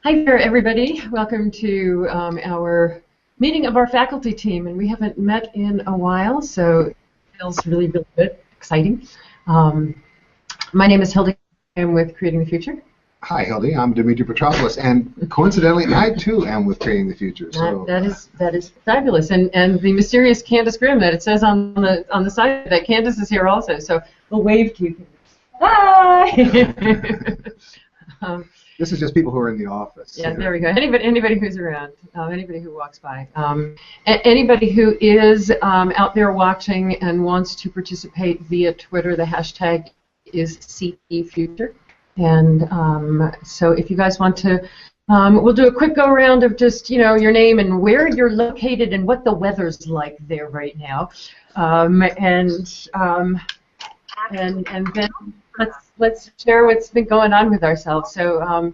Hi there, everybody. Welcome to our meeting of our faculty team, and we haven't met in a while, so it feels really, really good, exciting. My name is Hildy. I'm with Creating the Future. Hi, Hildy. I'm Dimitri Petropoulos, and coincidentally, I too am with Creating the Future. So that is fabulous, and the mysterious Candace Grimm that it says on the side that Candace is here also. So we'll wave to you. Hi. This is just people who are in the office. Yeah, there we go. Anybody who's around, anybody who walks by, anybody who is out there watching and wants to participate via Twitter, the hashtag is CPFuture. And so if you guys want to, we'll do a quick go around of just, your name and where you're located and what the weather's like there right now. And then let's share what's been going on with ourselves. So,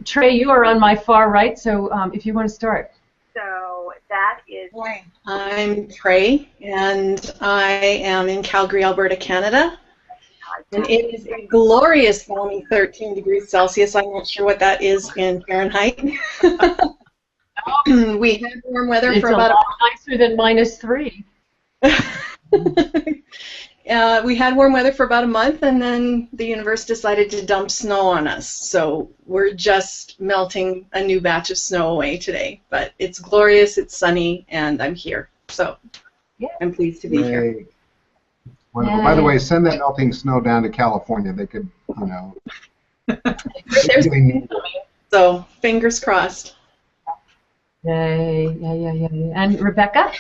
Trey, you are on my far right, so if you want to start. So that is... I'm Trey, and I am in Calgary, Alberta, Canada. And it is a glorious balmy 13 degrees Celsius. I'm not sure what that is in Fahrenheit. We had warm weather for about a lot nicer than -3. We had warm weather for about a month, and then the universe decided to dump snow on us. So we're just melting a new batch of snow away today. But it's glorious, it's sunny, and I'm here. So I'm pleased to be here. Wonderful. By the way, send that melting snow down to California. They could, So fingers crossed. Yay, yeah. And Rebecca?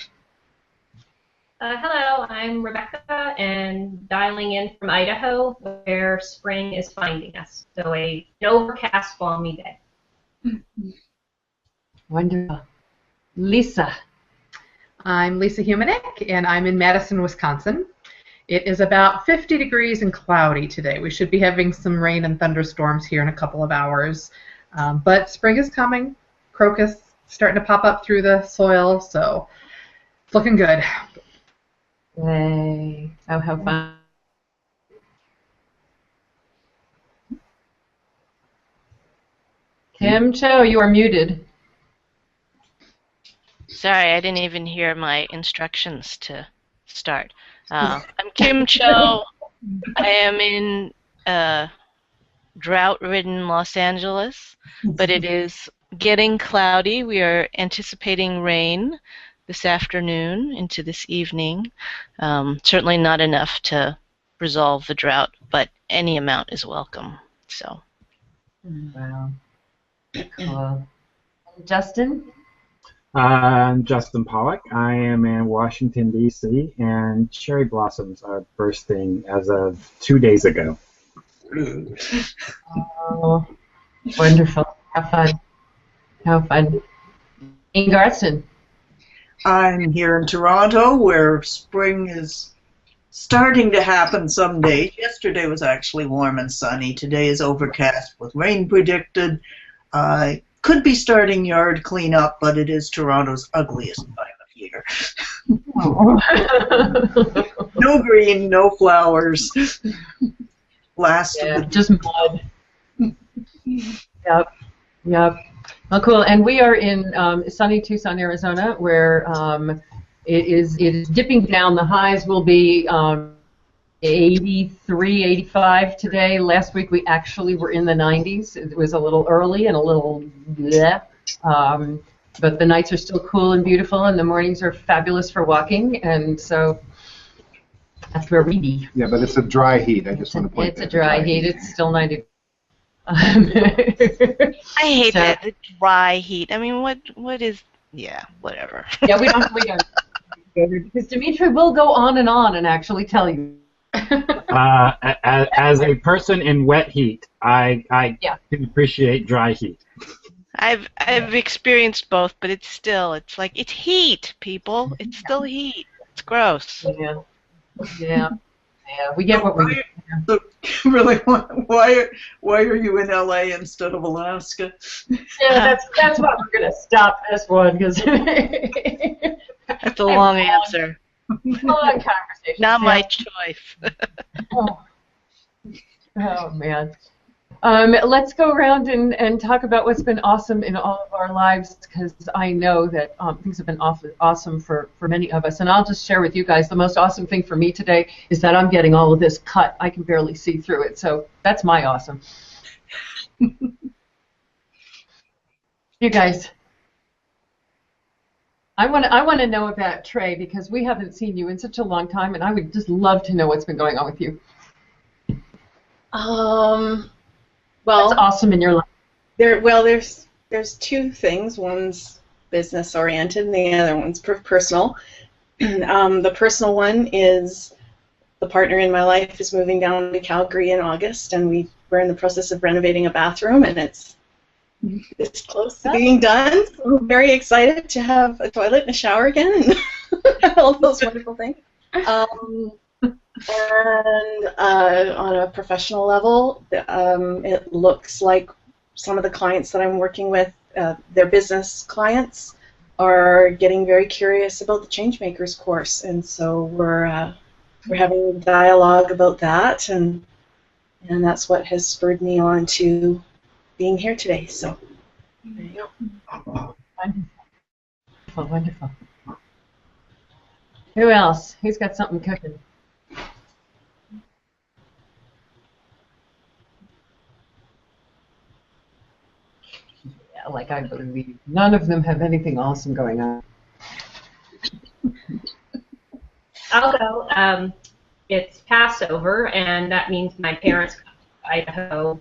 Hello, I'm Rebecca, and dialing in from Idaho, where spring is finding us. So an overcast, balmy day. Wonderful. Lisa. I'm Lisa Humanek, and I'm in Madison, Wisconsin. It is about 50 degrees and cloudy today. We should be having some rain and thunderstorms here in a couple of hours. But spring is coming. Crocus starting to pop up through the soil, so it's looking good. Yay. Oh, how fun. Kim Cho, you are muted. Sorry, I didn't even hear my instructions to start. I'm Kim Cho. I am in drought-ridden Los Angeles, but it is getting cloudy. We are anticipating rain this afternoon into this evening. Certainly not enough to resolve the drought, but any amount is welcome. So. Wow. Cool. Justin? I'm Justin Pollock. I am in Washington, D.C., and cherry blossoms are bursting as of 2 days ago. Oh, wonderful. Have fun. Have fun. Ian Garson? I'm here in Toronto, where spring is starting to happen some days. Yesterday was actually warm and sunny. Today is overcast with rain predicted. Could be starting yard cleanup, but it is Toronto's ugliest time of year. No green, no flowers. Last of the... just mud. Yep. Well, cool. And we are in sunny Tucson, Arizona, where it is dipping down. The highs will be 83, 85 today. Last week we actually were in the 90s. It was a little early and a little bleh. But the nights are still cool and beautiful, and the mornings are fabulous for walking, and so that's where we be. Yeah, but it's a dry heat. I just want to point out. It's a dry heat. It's still 90. I hate that, the dry heat. I mean, what is, yeah, whatever. Yeah, we don't, because Dimitri will go on and actually tell you. As a person in wet heat, I can appreciate dry heat. I've experienced both, but it's like, it's heat, people. It's still heat. It's gross. Yeah, we get what we get. So, really, why are you in LA instead of Alaska? Yeah, that's why we're gonna stop this one, because that's a long answer. Long conversation. Not my choice. Oh man. Let's go around and talk about what's been awesome in all of our lives, because I know that things have been awesome for many of us. And I'll just share with you guys, the most awesome thing for me today is that I'm getting all of this cut. I can barely see through it, so that's my awesome. You guys, I want to know about Trey, because we haven't seen you in such a long time, and I would just love to know what's been going on with you. Well, What's awesome in your life? there's two things. One's business oriented, and the other one's personal. The personal one is the partner in my life is moving down to Calgary in August, and we're in the process of renovating a bathroom, and it's close to being done. So we're very excited to have a toilet and a shower again, and all those wonderful things. And on a professional level, it looks like some of the clients that I'm working with, their business clients, are getting very curious about the Changemakers course, and so we're having dialogue about that, and that's what has spurred me on to being here today. So there you go. Wonderful, wonderful. Who else? Who's got something cooking? Yeah, like I believe none of them have anything awesome going on. I'll go. It's Passover, and that means my parents come to Idaho,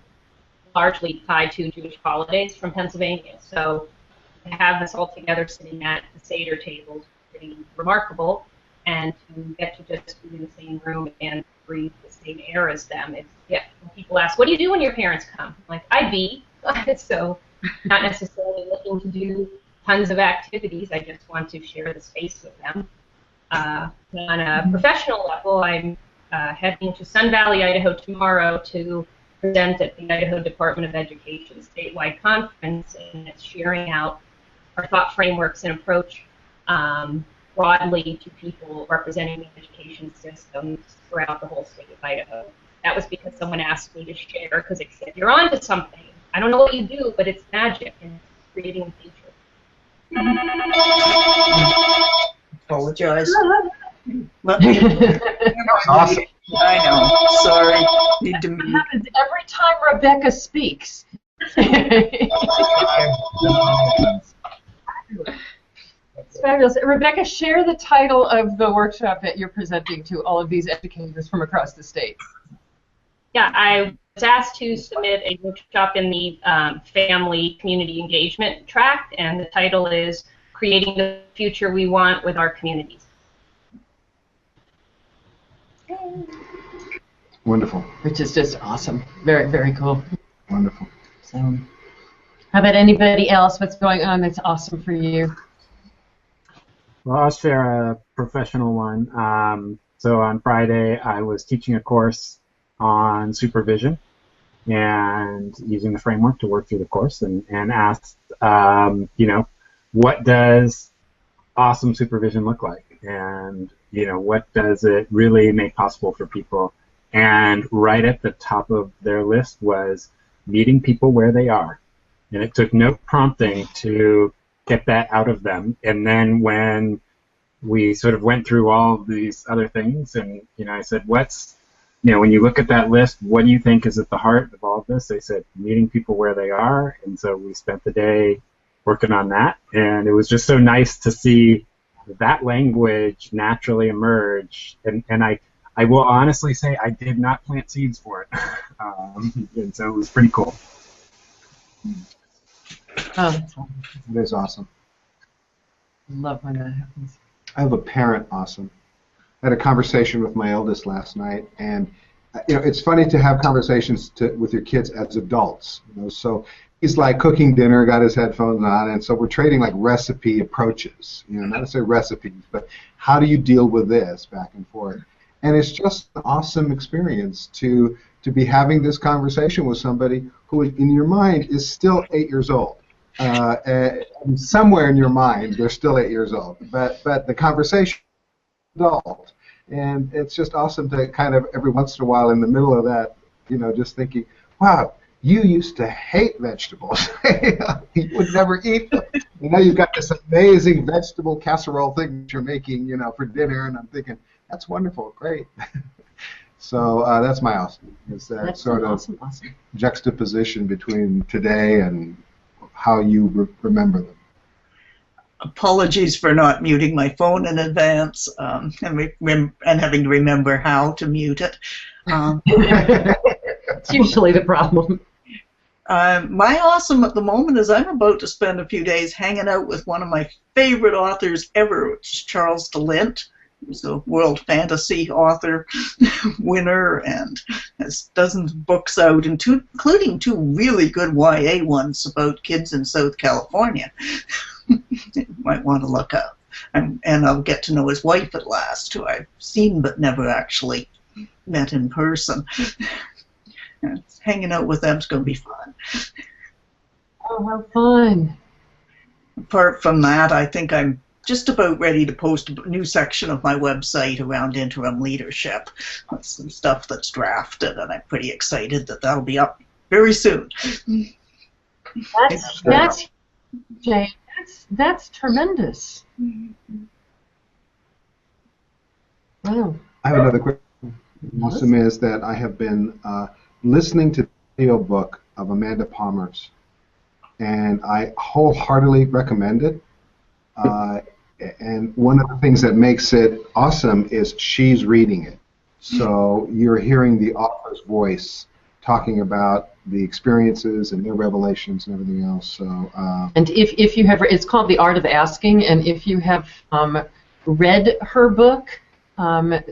largely tied to Jewish holidays from Pennsylvania. So to have us all together sitting at the Seder table is pretty remarkable, and to get to just be in the same room and breathe the same air as them. When people ask, what do you do when your parents come? I'm like, I be. So not necessarily looking to do tons of activities. I just want to share the space with them. On a professional level, I'm heading to Sun Valley, Idaho tomorrow to present at the Idaho Department of Education statewide conference, and it's sharing out our thought frameworks and approach broadly to people representing the education systems throughout the whole state of Idaho. That was because someone asked me to share, because it said, you're on to something. I don't know what you do, but it's magic, and it's creating the future. Apologize. Awesome. I know. Sorry. Need to It mute. happens every time Rebecca speaks. It's fabulous. Rebecca, share the title of the workshop that you're presenting to all of these educators from across the state. Yeah, I was asked to submit a workshop in the family community engagement track, and the title is Creating the Future We Want with Our Communities. Wonderful. Which is just awesome. Very, very cool. Wonderful. So, how about anybody else? What's going on that's awesome for you? Well, I'll share a professional one. So on Friday, I was teaching a course on supervision and using the framework to work through the course, and asked, what does awesome supervision look like? And, what does it really make possible for people? And right at the top of their list was meeting people where they are. And it took no prompting to get that out of them. And then when we sort of went through all of these other things, and I said, when you look at that list, what do you think is at the heart of all of this? They said, meeting people where they are. And so we spent the day working on that, and it was just so nice to see that language naturally emerge. And I will honestly say I did not plant seeds for it, and so it was pretty cool. Oh, that's awesome. It is awesome. Love when that happens. I have a parent awesome. I had a conversation with my eldest last night, and it's funny to have conversations with your kids as adults. So he's like cooking dinner, got his headphones on, and so we're trading like recipe approaches. Not necessarily recipes, but how do you deal with this back and forth? And it's just an awesome experience to be having this conversation with somebody who, in your mind, is still 8 years old. Somewhere in your mind, they're still 8 years old, but the conversation is adult. And it's just awesome to kind of every once in a while in the middle of that, just thinking, wow, you used to hate vegetables. You would never eat them. And now you've got this amazing vegetable casserole thing that you're making, for dinner, and I'm thinking, that's wonderful, great. So that's my awesome. Is that That's sort of awesome. juxtaposition between today and how you remember them. Apologies for not muting my phone in advance and having to remember how to mute it. It's usually the problem. My awesome at the moment is I'm about to spend a few days hanging out with one of my favorite authors ever, which is Charles DeLint. He's a World Fantasy author winner and has dozens of books out, including 2 really good YA ones about kids in South California. You might want to look up. And I'll get to know his wife at last, who I've seen but never actually met in person. Hanging out with them's going to be fun. Oh, how fun. Apart from that, I think I'm just about ready to post a new section of my website around interim leadership. That's some stuff that's drafted, and I'm pretty excited that that'll be up very soon. That's Jay. That's tremendous. Wow. I have another question. Awesome is that I have been listening to the audio book of Amanda Palmer's, and I wholeheartedly recommend it. And one of the things that makes it awesome is she's reading it. So you're hearing the author's voice talking about the experiences and their revelations and everything else. So. And if you have, it's called The Art of Asking, and if you have read her book,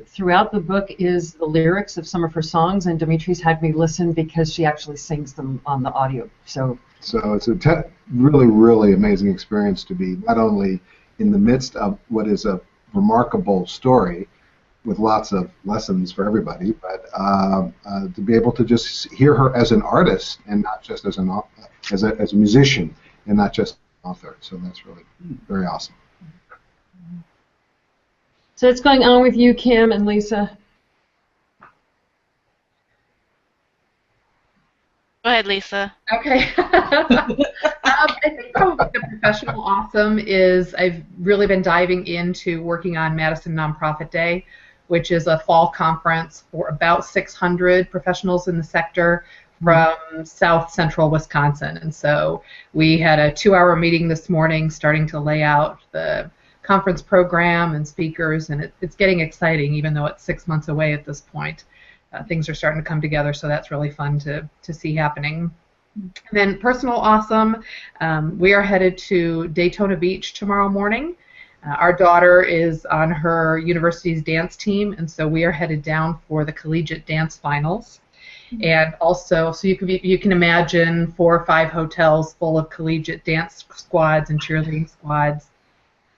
throughout the book is the lyrics of some of her songs, and Dimitri's had me listen because she actually sings them on the audio. So it's a really, really amazing experience to be not only in the midst of what is a remarkable story with lots of lessons for everybody, but to be able to just hear her as an artist and not just as a musician and not just an author. So that's really very awesome. So what's going on with you, Kim and Lisa? Go ahead, Lisa. Okay. I think the professional awesome is I've really been diving into working on Madison Nonprofit Day, which is a fall conference for about 600 professionals in the sector from south central Wisconsin. And so we had a 2-hour meeting this morning starting to lay out the conference program and speakers, and it's getting exciting even though it's 6 months away at this point. Things are starting to come together, so that's really fun to see happening. And then personal awesome, we are headed to Daytona Beach tomorrow morning. Our daughter is on her university's dance team, and so we are headed down for the collegiate dance finals. And also, so you can imagine 4 or 5 hotels full of collegiate dance squads and cheerleading squads.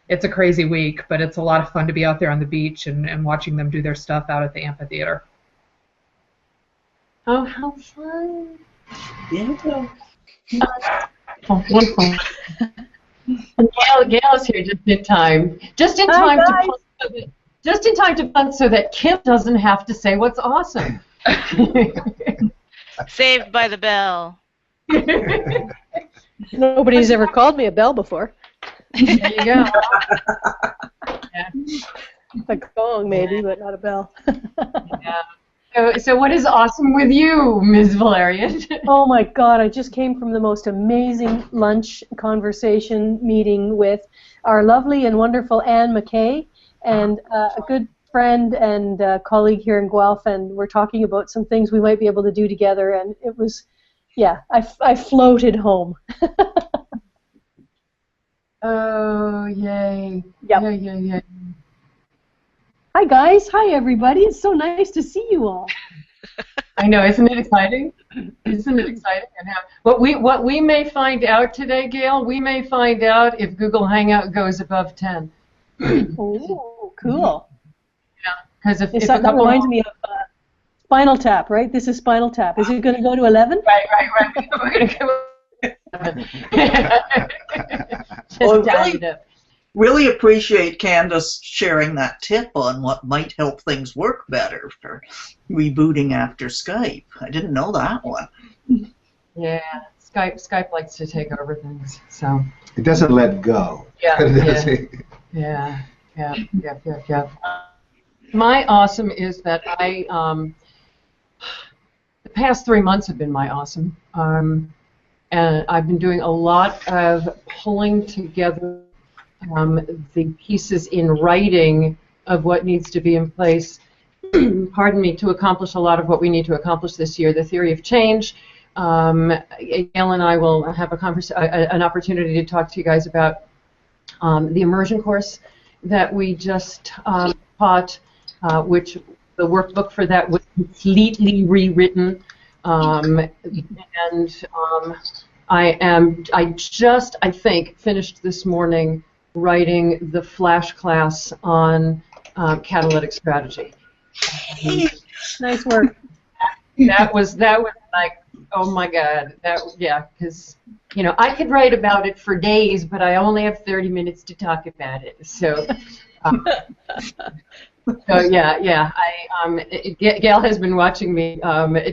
It's a crazy week, but it's a lot of fun to be out there on the beach and watching them do their stuff out at the amphitheater. Oh, how fun! Yeah. Wonderful. And Gail is here just in time. Just in time to punt so that Kim doesn't have to say what's awesome. Saved by the bell. Nobody's ever called me a bell before. There you go. Yeah. A gong maybe, but not a bell. Yeah. So what is awesome with you, Ms. Valerian? Oh my God, I just came from the most amazing lunch conversation meeting with our lovely and wonderful Anne McKay and a good friend and colleague here in Guelph, and we're talking about some things we might be able to do together, and it was, yeah, I floated home. Oh, yay. Yep. Yeah. Hi guys, hi everybody. It's so nice to see you all. I know, isn't it exciting? Isn't it exciting? And what we may find out today, Gail, we may find out if Google Hangout goes above 10. Oh, cool. Yeah, because if that reminds me of Spinal Tap, right? This is Spinal Tap. Is it going to go to 11? Right. We're going to go. Just really appreciate Candace sharing that tip on what might help things work better for rebooting after Skype. I didn't know that one. Yeah, Skype likes to take over things. So It doesn't let go. yeah, Does yeah, it? yeah. My awesome is that the past 3 months have been my awesome, and I've been doing a lot of pulling together the pieces in writing of what needs to be in place. Pardon me, to accomplish a lot of what we need to accomplish this year. The theory of change. Gail and I will have an opportunity to talk to you guys about the immersion course that we just taught, which the workbook for that was completely rewritten, and I think finished this morning writing the flash class on catalytic strategy. Nice work. That was like, oh my God, because I could write about it for days, but I only have 30 minutes to talk about it. So, Gail has been watching me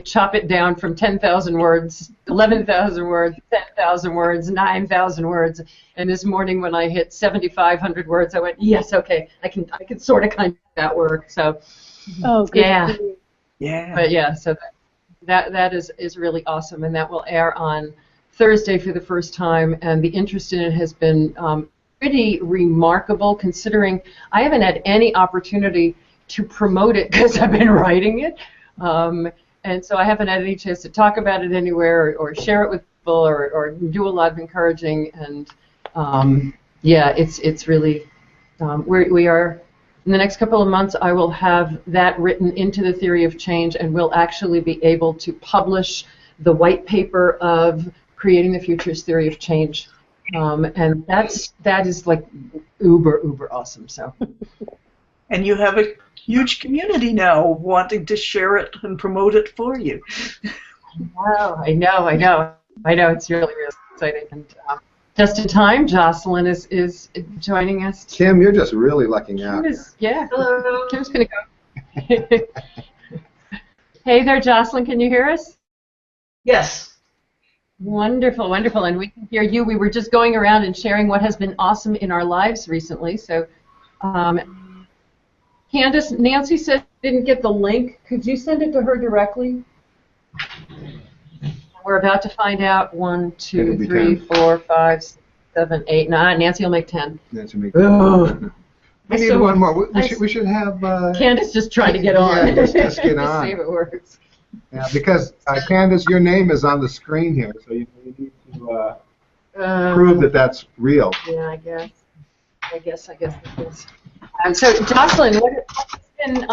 chop it down from 10,000 words, 11,000 words, 10,000 words, 9,000 words, and this morning when I hit 7,500 words, I went, yes, okay, I can sort of kind of that work. So, Oh, good. Yeah. But yeah, so that is really awesome, and that will air on Thursday for the first time, and the interest in it has been pretty remarkable, considering I haven't had any opportunity to promote it because I've been writing it, and so I haven't had any chance to talk about it anywhere or share it with people or do a lot of encouraging, and it's really we are. In the next couple of months, I will have that written into the theory of change, and we'll actually be able to publish the white paper of creating the future's theory of change, and that is like uber awesome. So, And you have a huge community now wanting to share it and promote it for you. I know. It's really exciting, and just in time, Jocelyn is joining us. Kim, you're just really lucking out. Hello. Kim's going to go. Hey there, Jocelyn. Can you hear us? Yes. Wonderful. And we can hear you. We were just going around and sharing what has been awesome in our lives recently. So, Candace, Nancy said didn't get the link. Could you send it to her directly? We're about to find out. 1, 2, 3, 4, 5, 7, 8, 9. Nancy will make 10. Nancy will make 10. We need one more. We should have. Candace just trying to get on. Yeah, just get on. See if it works. Yeah, because Candace, your name is on the screen here, so you need to prove that that's real. Yeah, I guess it is. So Jocelyn, what's been?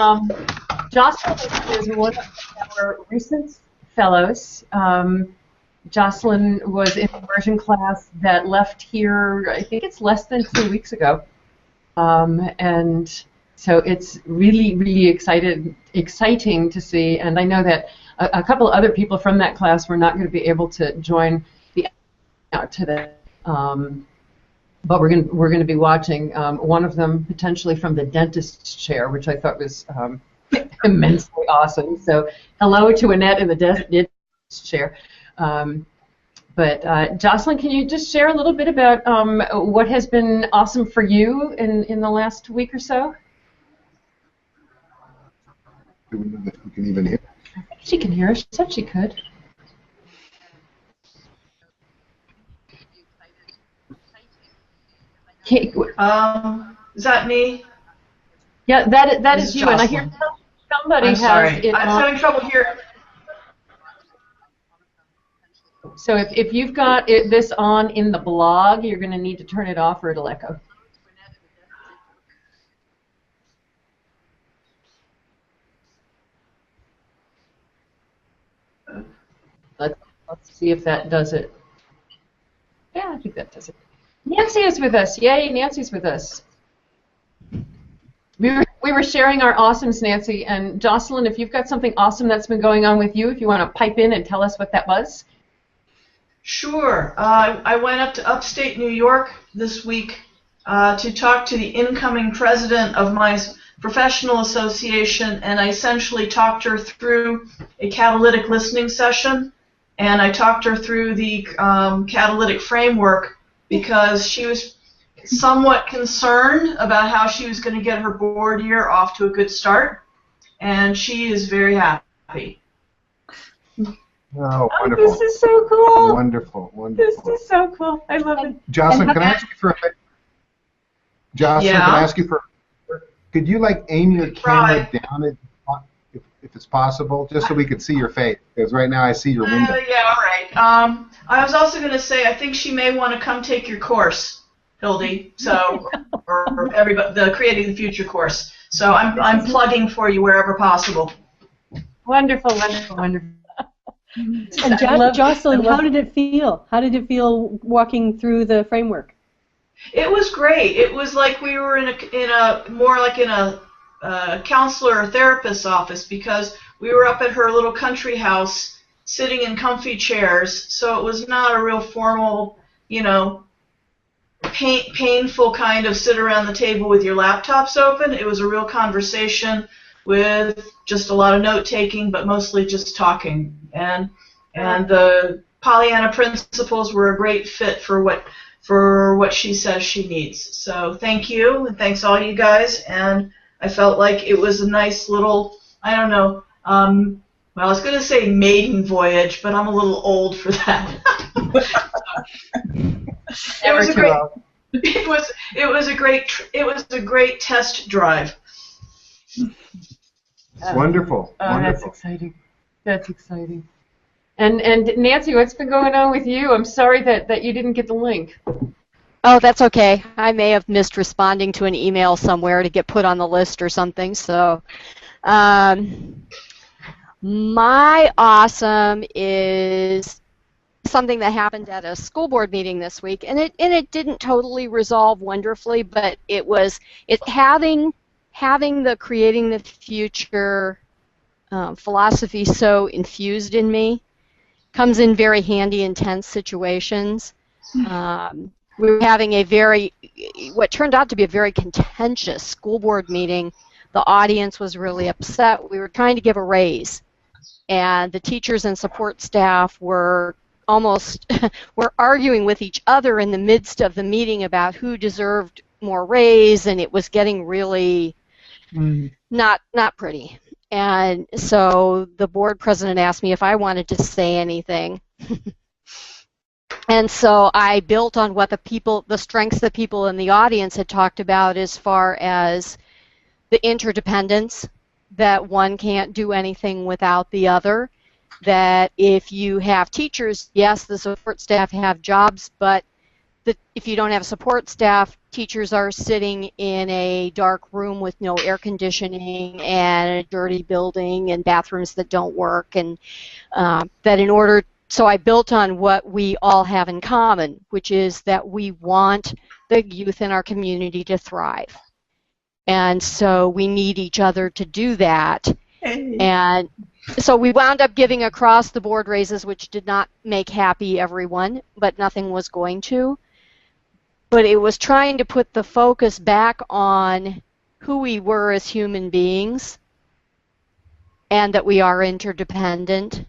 Jocelyn is one of our recent fellows. Jocelyn was in an immersion class that left here, I think it's less than 2 weeks ago. And so it's really exciting to see, and I know that a couple of other people from that class were not going to be able to join out today. But we're going to be watching one of them potentially from the dentist's chair, which I thought was immensely awesome. So hello to Annette in the dentist's chair. But Jocelyn, can you just share a little bit about what has been awesome for you in the last week or so? Do we know that we can even hear? I think she can hear us. She said she could. Is that me? Yeah, that is you. Jocelyn. And I hear somebody I'm has sorry. it I'm on. having trouble hearing. So if you've got this on in the blog, you're going to need to turn it off or it'll echo. Let's see if that does it. Yeah, I think that does it. Nancy is with us. Yay, Nancy's with us. We were sharing our awesomes, Nancy, and Jocelyn, if you've got something awesome that's been going on with you, if you want to pipe in and tell us what that was. Sure. I went up to upstate New York this week to talk to the incoming president of my professional association, and I essentially talked her through a catalytic listening session. and I talked her through the catalytic framework because she was somewhat concerned about how she was going to get her board year off to a good start, and she is very happy. Oh, wonderful. This is so cool. Wonderful, wonderful. This is so cool. I love it. Jocelyn, can I ask you for a favor? Jocelyn, Yeah? can I ask you for? Could you like aim your camera down if it's possible, just so we could see your face? Because right now I see your window. Yeah, all right. I was also going to say I think she may want to come take your course, Hildy. So, or everybody, the Creating the Future course. So I'm plugging for you wherever possible. Wonderful, wonderful, wonderful. And I love- Jocelyn, I love- how did it feel? How did it feel walking through the framework? It was great. It was like we were in a more like in a counselor or therapist's office, because we were up at her little country house sitting in comfy chairs. So it was not a real formal, painful kind of sit around the table with your laptops open. It was a real conversation with just a lot of note taking, but mostly just talking. And the Pollyanna principles were a great fit for what she says she needs. So thank you, and thanks all you guys. And I felt like it was a nice little, I don't know, well, I was going to say maiden voyage, but I'm a little old for that. It was a great test drive. Wonderful. Oh, Wonderful. that's exciting. That's exciting. And Nancy, what's been going on with you? I'm sorry that you didn't get the link. Oh, that's okay. I may have missed responding to an email somewhere to get put on the list or something. So, my awesome is something that happened at a school board meeting this week, and it didn't totally resolve wonderfully, but having the Creating the Future philosophy so infused in me comes in very handy in tense situations. We were having what turned out to be a very contentious school board meeting. The audience was really upset. We were trying to give a raise, and the teachers and support staff were were arguing with each other in the midst of the meeting about who deserved more raise, and it was getting really not pretty. And so the board president asked me if I wanted to say anything. And so I built on what the strengths the people in the audience had talked about, as far as the interdependence, that one can't do anything without the other, that if you have teachers, yes, the support staff have jobs, but if you don't have support staff, teachers are sitting in a dark room with no air conditioning and a dirty building and bathrooms that don't work, and so I built on what we all have in common, which is that we want the youth in our community to thrive. And so we need each other to do that. And so we wound up giving across the board raises, which did not make happy everyone, but nothing was going to. But it was trying to put the focus back on who we were as human beings, and that we are interdependent.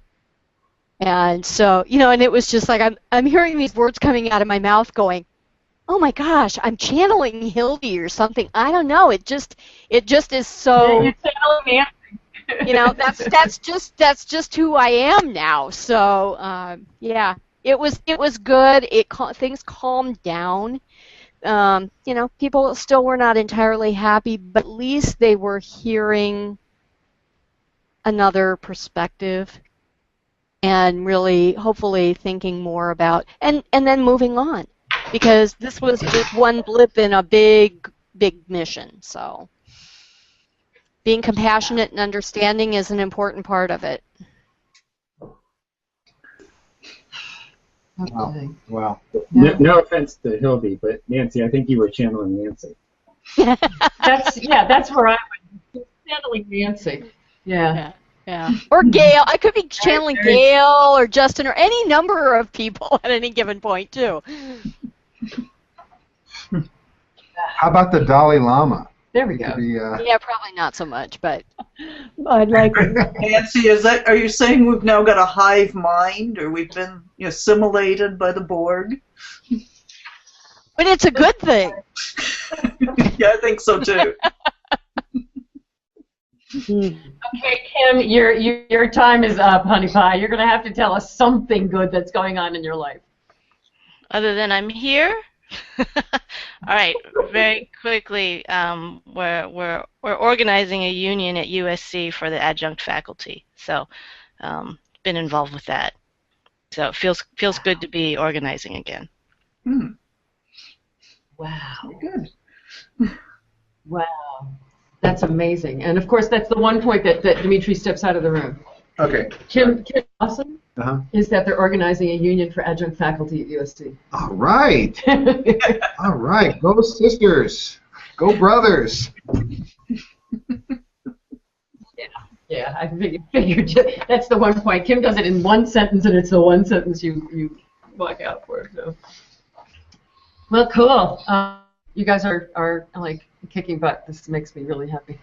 And so, and it was just like I'm hearing these words coming out of my mouth going, oh my gosh, I'm channeling Hildy or something. I don't know. It just is so. You're channeling Nancy. That's just who I am now. So yeah, it was good. Things calmed down. People still were not entirely happy, but at least they were hearing another perspective, and really, hopefully, thinking more about, and then moving on, because this was just one blip in a big mission. So being compassionate and understanding is an important part of it. Wow. No offense to Hildy, but Nancy, I think you were channeling Nancy. That's where I was channeling Nancy. Yeah. Or Gail. I could be channeling Gail or Justin or any number of people at any given point, too. How about the Dalai Lama? There we go. Yeah, probably not so much, but I'd like Nancy, are you saying we've now got a hive mind, or we've been assimilated by the Borg? but it's a good thing. Yeah, I think so too. Okay, Kim, your time is up, honey pie. You're going to have to tell us something good that's going on in your life. Other than I'm here. All right, very quickly, we're organizing a union at USC for the adjunct faculty. So, been involved with that. So it feels good to be organizing again. Wow. Good. Wow. That's amazing. And of course, that's the one point that Dimitri steps out of the room. Okay. Kim awesome Uh-huh. is that they're organizing a union for adjunct faculty at USC. All right. All right. Go sisters. Go brothers. Yeah, I figured that's the one point. Kim does it in one sentence, and it's the one sentence you walk out for. So. Well, cool. You guys are like kicking butt. This makes me really happy.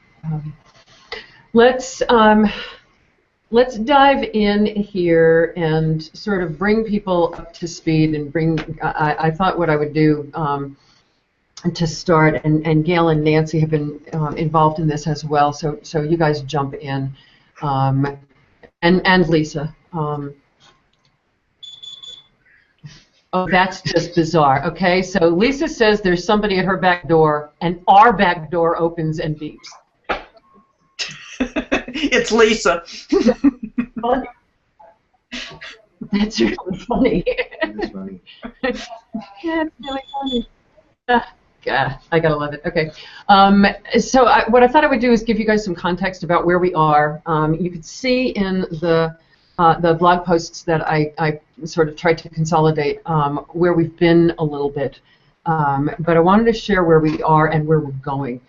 Let's dive in here and sort of bring people up to speed and bring. I thought what I would do to start, and Gail and Nancy have been involved in this as well. So you guys jump in, and Lisa. Oh, that's just bizarre. Okay, so Lisa says there's somebody at her back door, and our back door opens and beeps. It's Lisa. That's really funny. That's funny. That's really funny. God, I gotta love it. Okay, so what I thought I would do is give you guys some context about where we are. You could see in the blog posts that I sort of tried to consolidate where we've been a little bit, but I wanted to share where we are and where we're going.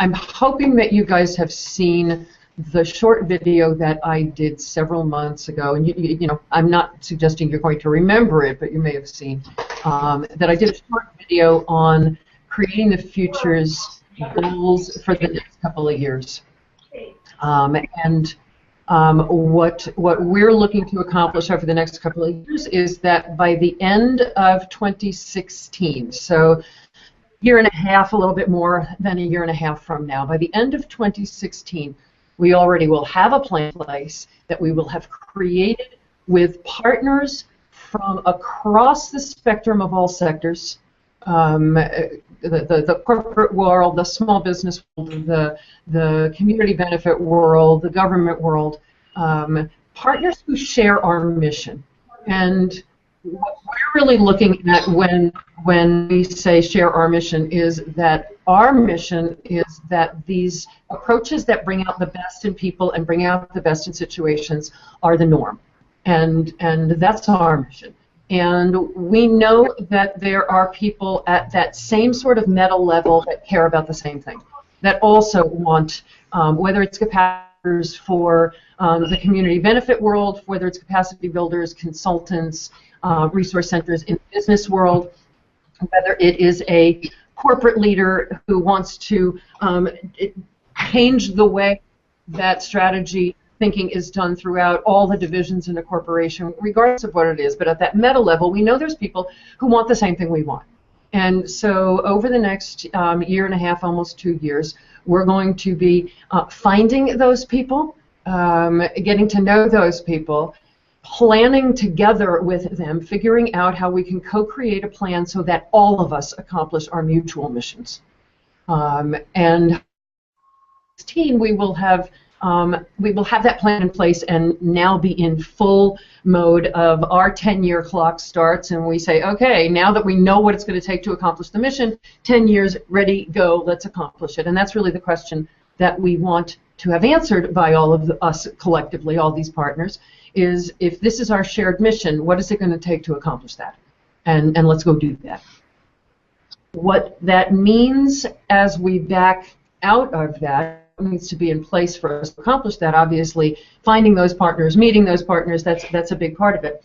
I'm hoping that you guys have seen the short video that I did several months ago, and you know, I'm not suggesting you're going to remember it, but you may have seen that I did a short video on creating the future's goals for the next couple of years, and what we're looking to accomplish over the next couple of years is that by the end of 2016, so year and a half, a little bit more than a year and a half from now, by the end of 2016, we already will have a plan in place that we will have created with partners from across the spectrum of all sectors, the corporate world, the small business world, the community benefit world, the government world, partners who share our mission. And what we're really looking at when we say share our mission is that our mission is that these approaches that bring out the best in people and bring out the best in situations are the norm. And that's our mission. And we know that there are people at that same sort of meta level that care about the same thing, that also want, whether it's capacities for the community benefit world, whether it's capacity builders, consultants, resource centers in the business world, whether it is a corporate leader who wants to change the way that strategy thinking is done throughout all the divisions in a corporation, regardless of what it is. But at that meta level, we know there's people who want the same thing we want. And so over the next year and a half, almost 2 years, we're going to be finding those people, getting to know those people, planning together with them, figuring out how we can co-create a plan so that all of us accomplish our mutual missions. And this team, we will have that plan in place and now be in full mode of our 10-year clock starts, and we say, okay, now that we know what it's going to take to accomplish the mission, 10 years, ready, go, let's accomplish it. And that's really the question that we want to have answered by all of us collectively, all these partners, is if this is our shared mission, what is it going to take to accomplish that? And let's go do that. What that means as we back out of that needs to be in place for us to accomplish that. Obviously, finding those partners, meeting those partners, that's a big part of it.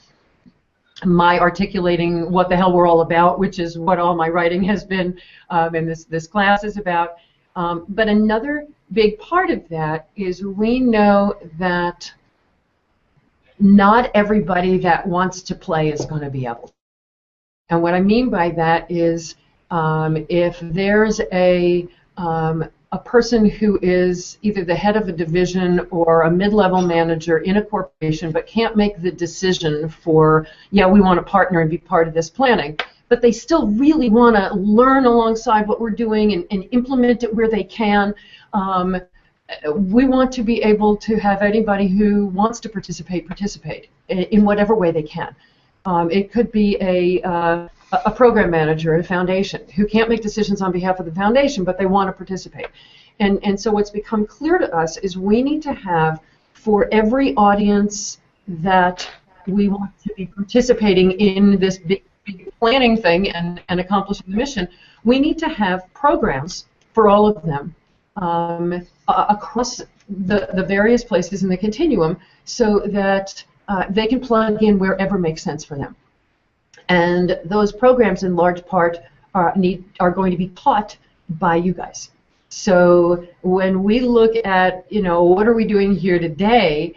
my articulating what the hell we're all about, which is what all my writing has been, and this class is about. But another big part of that is we know that not everybody that wants to play is going to be able to. And what I mean by that is if there's a person who is either the head of a division or a mid-level manager in a corporation but can't make the decision for, yeah, we want to partner and be part of this planning, but they still really want to learn alongside what we're doing and implement it where they can, we want to be able to have anybody who wants to participate in whatever way they can. It could be a program manager at a foundation who can't make decisions on behalf of the foundation, but they want to participate. And so what's become clear to us is we need to have, for every audience that we want to be participating in this big planning thing and accomplishing the mission, we need to have programs for all of them across the various places in the continuum so that they can plug in wherever makes sense for them. And those programs, in large part, are going to be taught by you guys. So when we look at, what are we doing here today,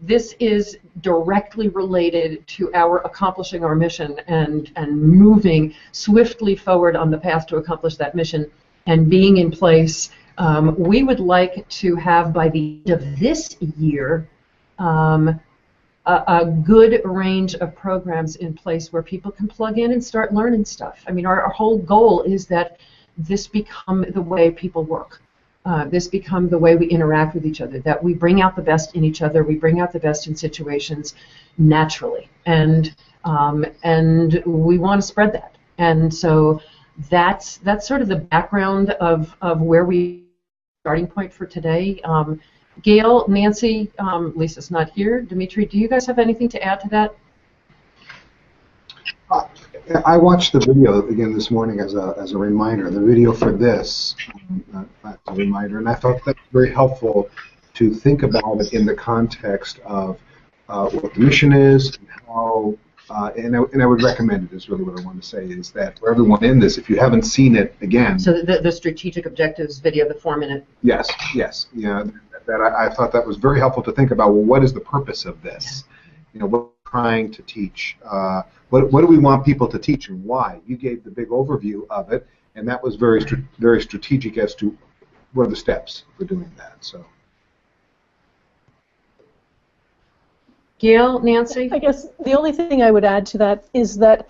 this is directly related to our accomplishing our mission and moving swiftly forward on the path to accomplish that mission and being in place. We would like to have, by the end of this year, a good range of programs in place where people can plug in and start learning stuff. I mean, our whole goal is that this become the way people work. This become the way we interact with each other, that we bring out the best in each other, we bring out the best in situations naturally. And we want to spread that. And so that's sort of the background of where we starting point for today. Gail, Nancy, Lisa's not here. Dimitri, do you guys have anything to add to that? I watched the video again this morning as a reminder, the video for this, as a reminder, and I thought that was very helpful to think about it in the context of what the mission is and how, and I would recommend it, is really what I want to say, is that for everyone in this, if you haven't seen it again. So the strategic objectives video, the 4-minute. Yes. Yeah, that I thought that was very helpful to think about, well, what is the purpose of this? What we're trying to teach. What do we want people to teach and why? You gave the big overview of it, and that was very strategic as to what are the steps for doing that. So, Gail, Nancy? I guess the only thing I would add to that is that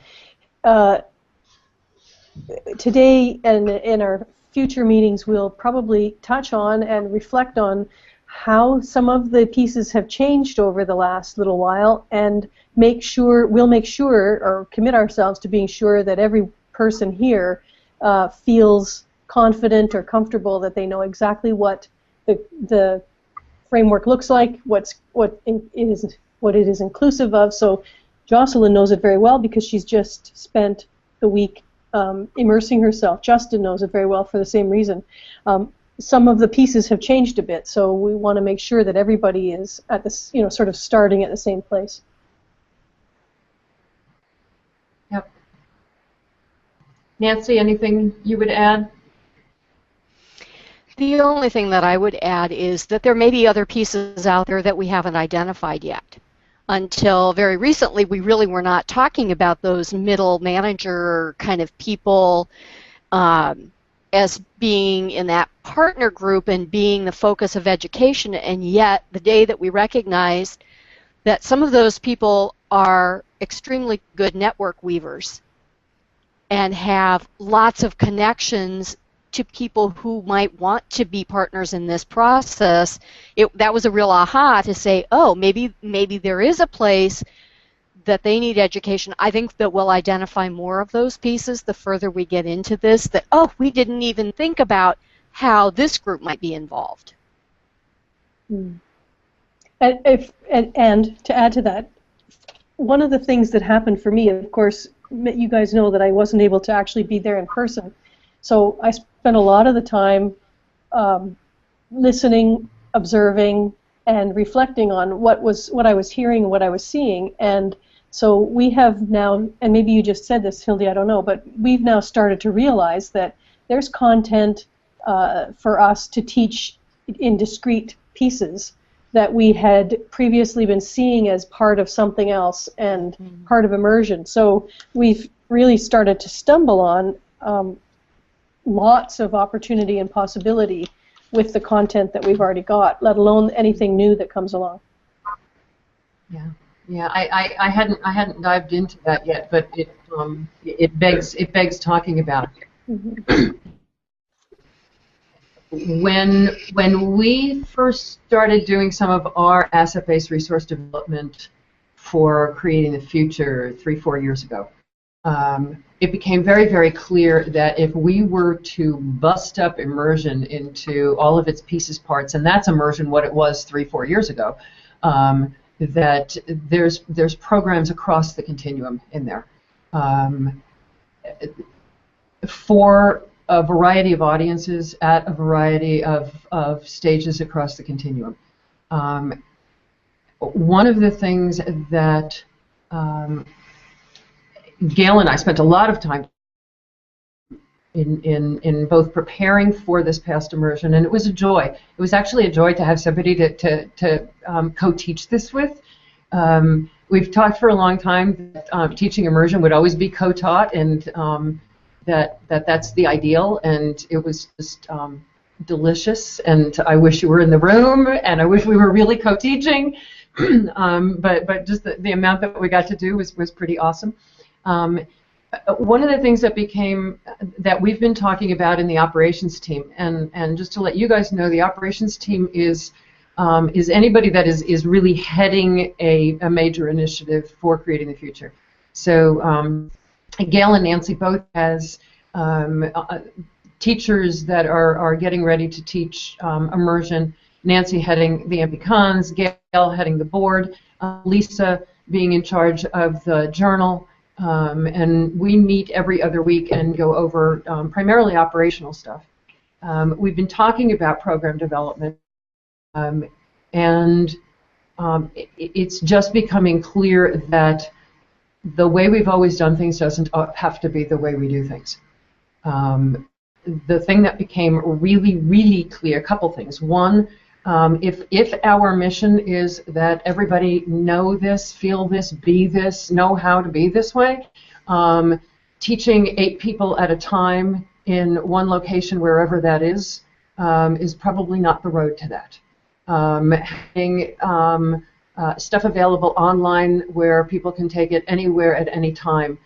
today and in our future meetings we'll probably touch on and reflect on how some of the pieces have changed over the last little while, and we'll make sure or commit ourselves to being sure that every person here feels confident or comfortable, that they know exactly what the framework looks like, what it is inclusive of. So Jocelyn knows it very well because she's just spent the week immersing herself. Justin knows it very well for the same reason. Some of the pieces have changed a bit, so we want to make sure that everybody is at this, sort of starting at the same place. Yep. Nancy, anything you would add? The only thing that I would add is that there may be other pieces out there that we haven't identified yet. Until very recently, we really were not talking about those middle manager kind of people as being in that partner group and being the focus of education, and yet the day that we recognized that some of those people are extremely good network weavers and have lots of connections to people who might want to be partners in this process, that was a real aha to say, oh, maybe there is a place that they need education. I think that we'll identify more of those pieces the further we get into this, that, oh, we didn't even think about how this group might be involved. And to add to that, one of the things that happened for me, of course, you guys know that I wasn't able to actually be there in person. So I spent a lot of the time listening, observing, and reflecting on what I was hearing and what I was seeing. And So we have now, and maybe you just said this, Hildy, I don't know, but we've now started to realize that there's content for us to teach in discrete pieces that we had previously been seeing as part of something else and part of immersion. So we've really started to stumble on lots of opportunity and possibility with the content that we've already got, let alone anything new that comes along. Yeah. I hadn't dived into that yet, but it begs talking about. When we first started doing some of our asset-based resource development for creating the future 3-4 years ago, it became very, very clear that if we were to bust up immersion into all of its pieces, parts, and that's immersion what it was 3-4 years ago, that there's programs across the continuum in there for a variety of audiences at a variety of stages across the continuum. One of the things that Gail and I spent a lot of time in both preparing for this past immersion, and it was a joy. It was actually a joy to have somebody to co-teach this with. We've talked for a long time that teaching immersion would always be co-taught, and that's the ideal, and it was just delicious, and I wish you were in the room, and I wish we were really co-teaching, but just the amount that we got to do was pretty awesome. One of the things that we've been talking about in the operations team, and just to let you guys know, the operations team is anybody that is really heading a major initiative for creating the future. So Gail and Nancy both as teachers that are getting ready to teach immersion. Nancy heading the MPCons, Gail heading the board, Lisa being in charge of the journal. And we meet every other week and go over primarily operational stuff. We've been talking about program development, and it's just becoming clear that the way we've always done things doesn't have to be the way we do things. The thing that became really, really clear, a couple things. One, if our mission is that everybody know this, feel this, be this, know how to be this way, teaching 8 people at a time in one location, wherever that is probably not the road to that. Having stuff available online where people can take it anywhere at any time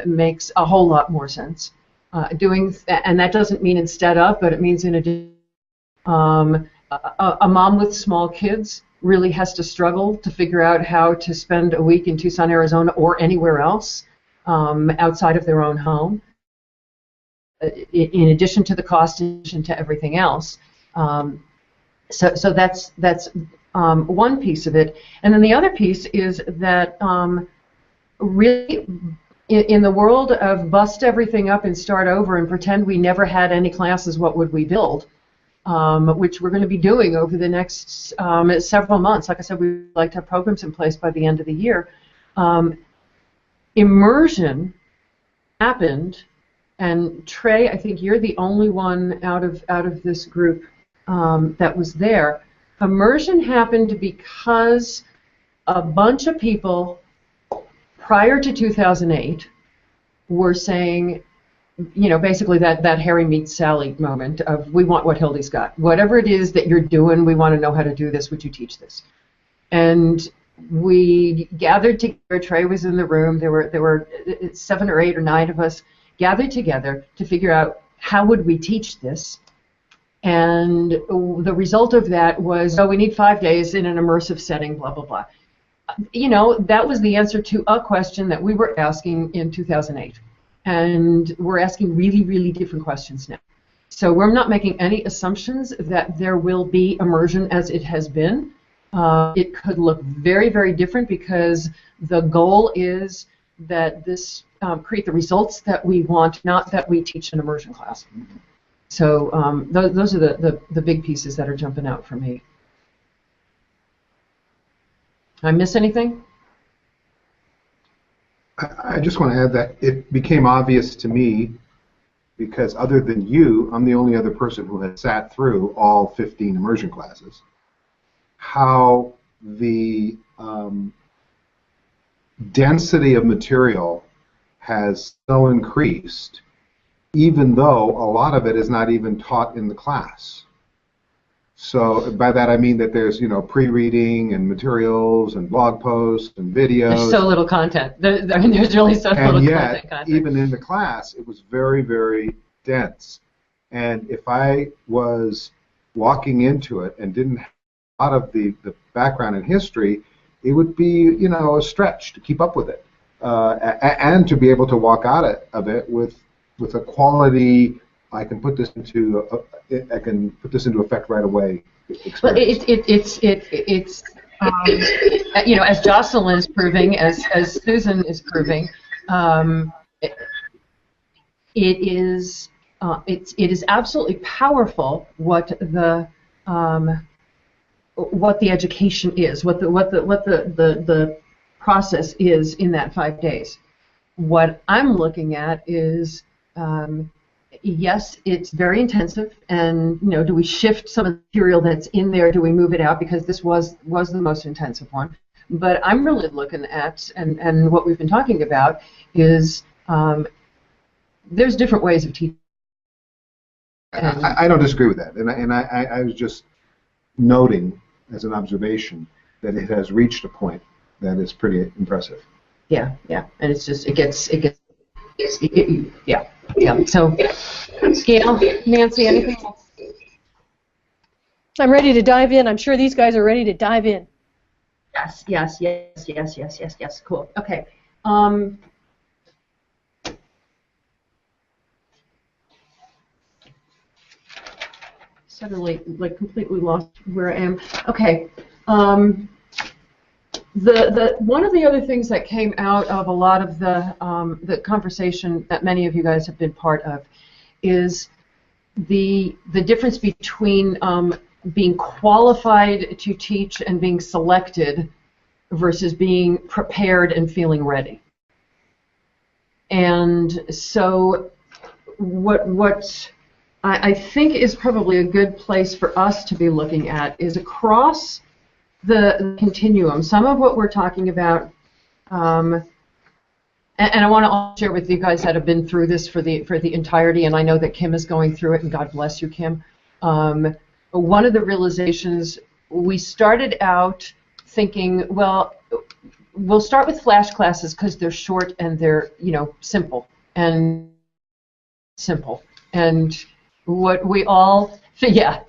makes a whole lot more sense. And that doesn't mean instead of, but it means in addition. A mom with small kids really has to struggle to figure out how to spend a week in Tucson, Arizona, or anywhere else outside of their own home, in addition to the cost, in addition to everything else. So that's one piece of it. And then the other piece is that really in the world of bust everything up and start over and pretend we never had any classes, what would we build? Which we're going to be doing over the next several months. Like I said, we'd like to have programs in place by the end of the year. Immersion happened, and Trey, I think you're the only one out of this group that was there. Immersion happened because a bunch of people prior to 2008 were saying, you know, basically that Harry meets Sally moment of, we want what Hildy's got. Whatever it is that you're doing, we want to know how to do this. Would you teach this? And we gathered together. Trey was in the room. There were 7 or 8 or 9 of us gathered together to figure out how would we teach this. And the result of that was, oh, we need 5 days in an immersive setting, blah, blah, blah. You know, that was the answer to a question that we were asking in 2008. And we're asking really, really different questions now. So we're not making any assumptions that there will be immersion as it has been. It could look very, very different because the goal is that this create the results that we want, not that we teach an immersion class. So those are the big pieces that are jumping out for me. Did I miss anything? I just want to add that it became obvious to me because other than you, I'm the only other person who has sat through all 15 immersion classes, how the density of material has so increased, even though a lot of it is not even taught in the class. So by that I mean that there's, pre-reading and materials and blog posts and videos. There's so little content. There's really so little content. Even in the class, it was very, very dense. And if I was walking into it and didn't have a lot of the background and history, it would be, a stretch to keep up with it, and to be able to walk out of it with a quality. I can put this into effect right away. But it's as Jocelyn is proving, as Susan is proving, it is absolutely powerful what the education is, what the process is in that 5 days. What I'm looking at is. Yes, it's very intensive, and do we shift some of the material that's in there? Do we move it out because this was the most intensive one? But I'm really looking at, and what we've been talking about is there's different ways of teaching. I don't disagree with that, and I was just noting as an observation that it has reached a point that is pretty impressive. Yeah, and it's just it gets. Yeah. So, Gail, Nancy, anything else? I'm ready to dive in. I'm sure these guys are ready to dive in. Yes. Cool. Okay. Suddenly, completely lost where I am. Okay. The one of the other things that came out of a lot of the conversation that many of you guys have been part of is the difference between being qualified to teach and being selected versus being prepared and feeling ready. And so what I think is probably a good place for us to be looking at is across the continuum. Some of what we're talking about, and I want to share with you guys that have been through this for the entirety, and I know that Kim is going through it, and God bless you, Kim. One of the realizations, we started out thinking, well, we'll start with flash classes because they're short and they're simple, and what we all, yeah,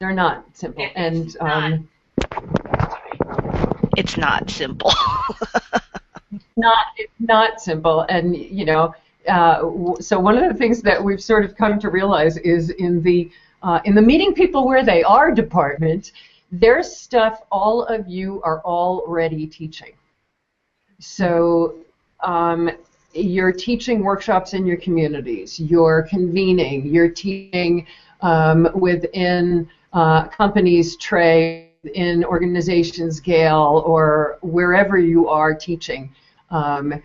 they're not simple, and it's not simple. It's not simple, and so one of the things that we've sort of come to realize is in the meeting people where they are department, there's stuff all of you are already teaching. So you're teaching workshops in your communities, you're convening, you're teaching within companies, trade, in organizations, Gail, or wherever you are teaching. Are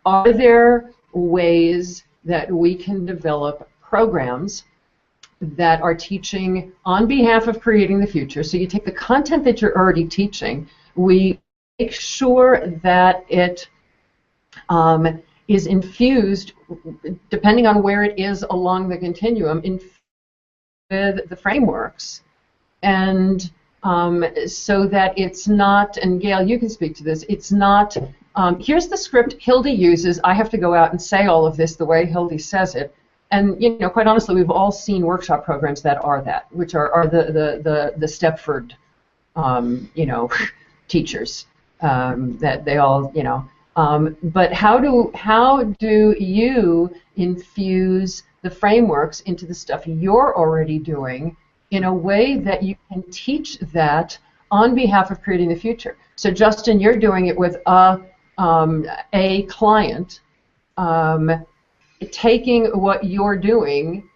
there ways that we can develop programs that are teaching on behalf of creating the future? So you take the content that you're already teaching, we make sure that it is infused, depending on where it is along the continuum, with the frameworks, and so that it's not, and Gail, you can speak to this, it's not, here's the script Hildy uses, I have to go out and say all of this the way Hildy says it, and quite honestly, we've all seen workshop programs that are that, which are the Stepford, teachers, that they all, but how do you infuse the frameworks into the stuff you're already doing in a way that you can teach that on behalf of creating the future? So Justin, you're doing it with a client, taking what you're doing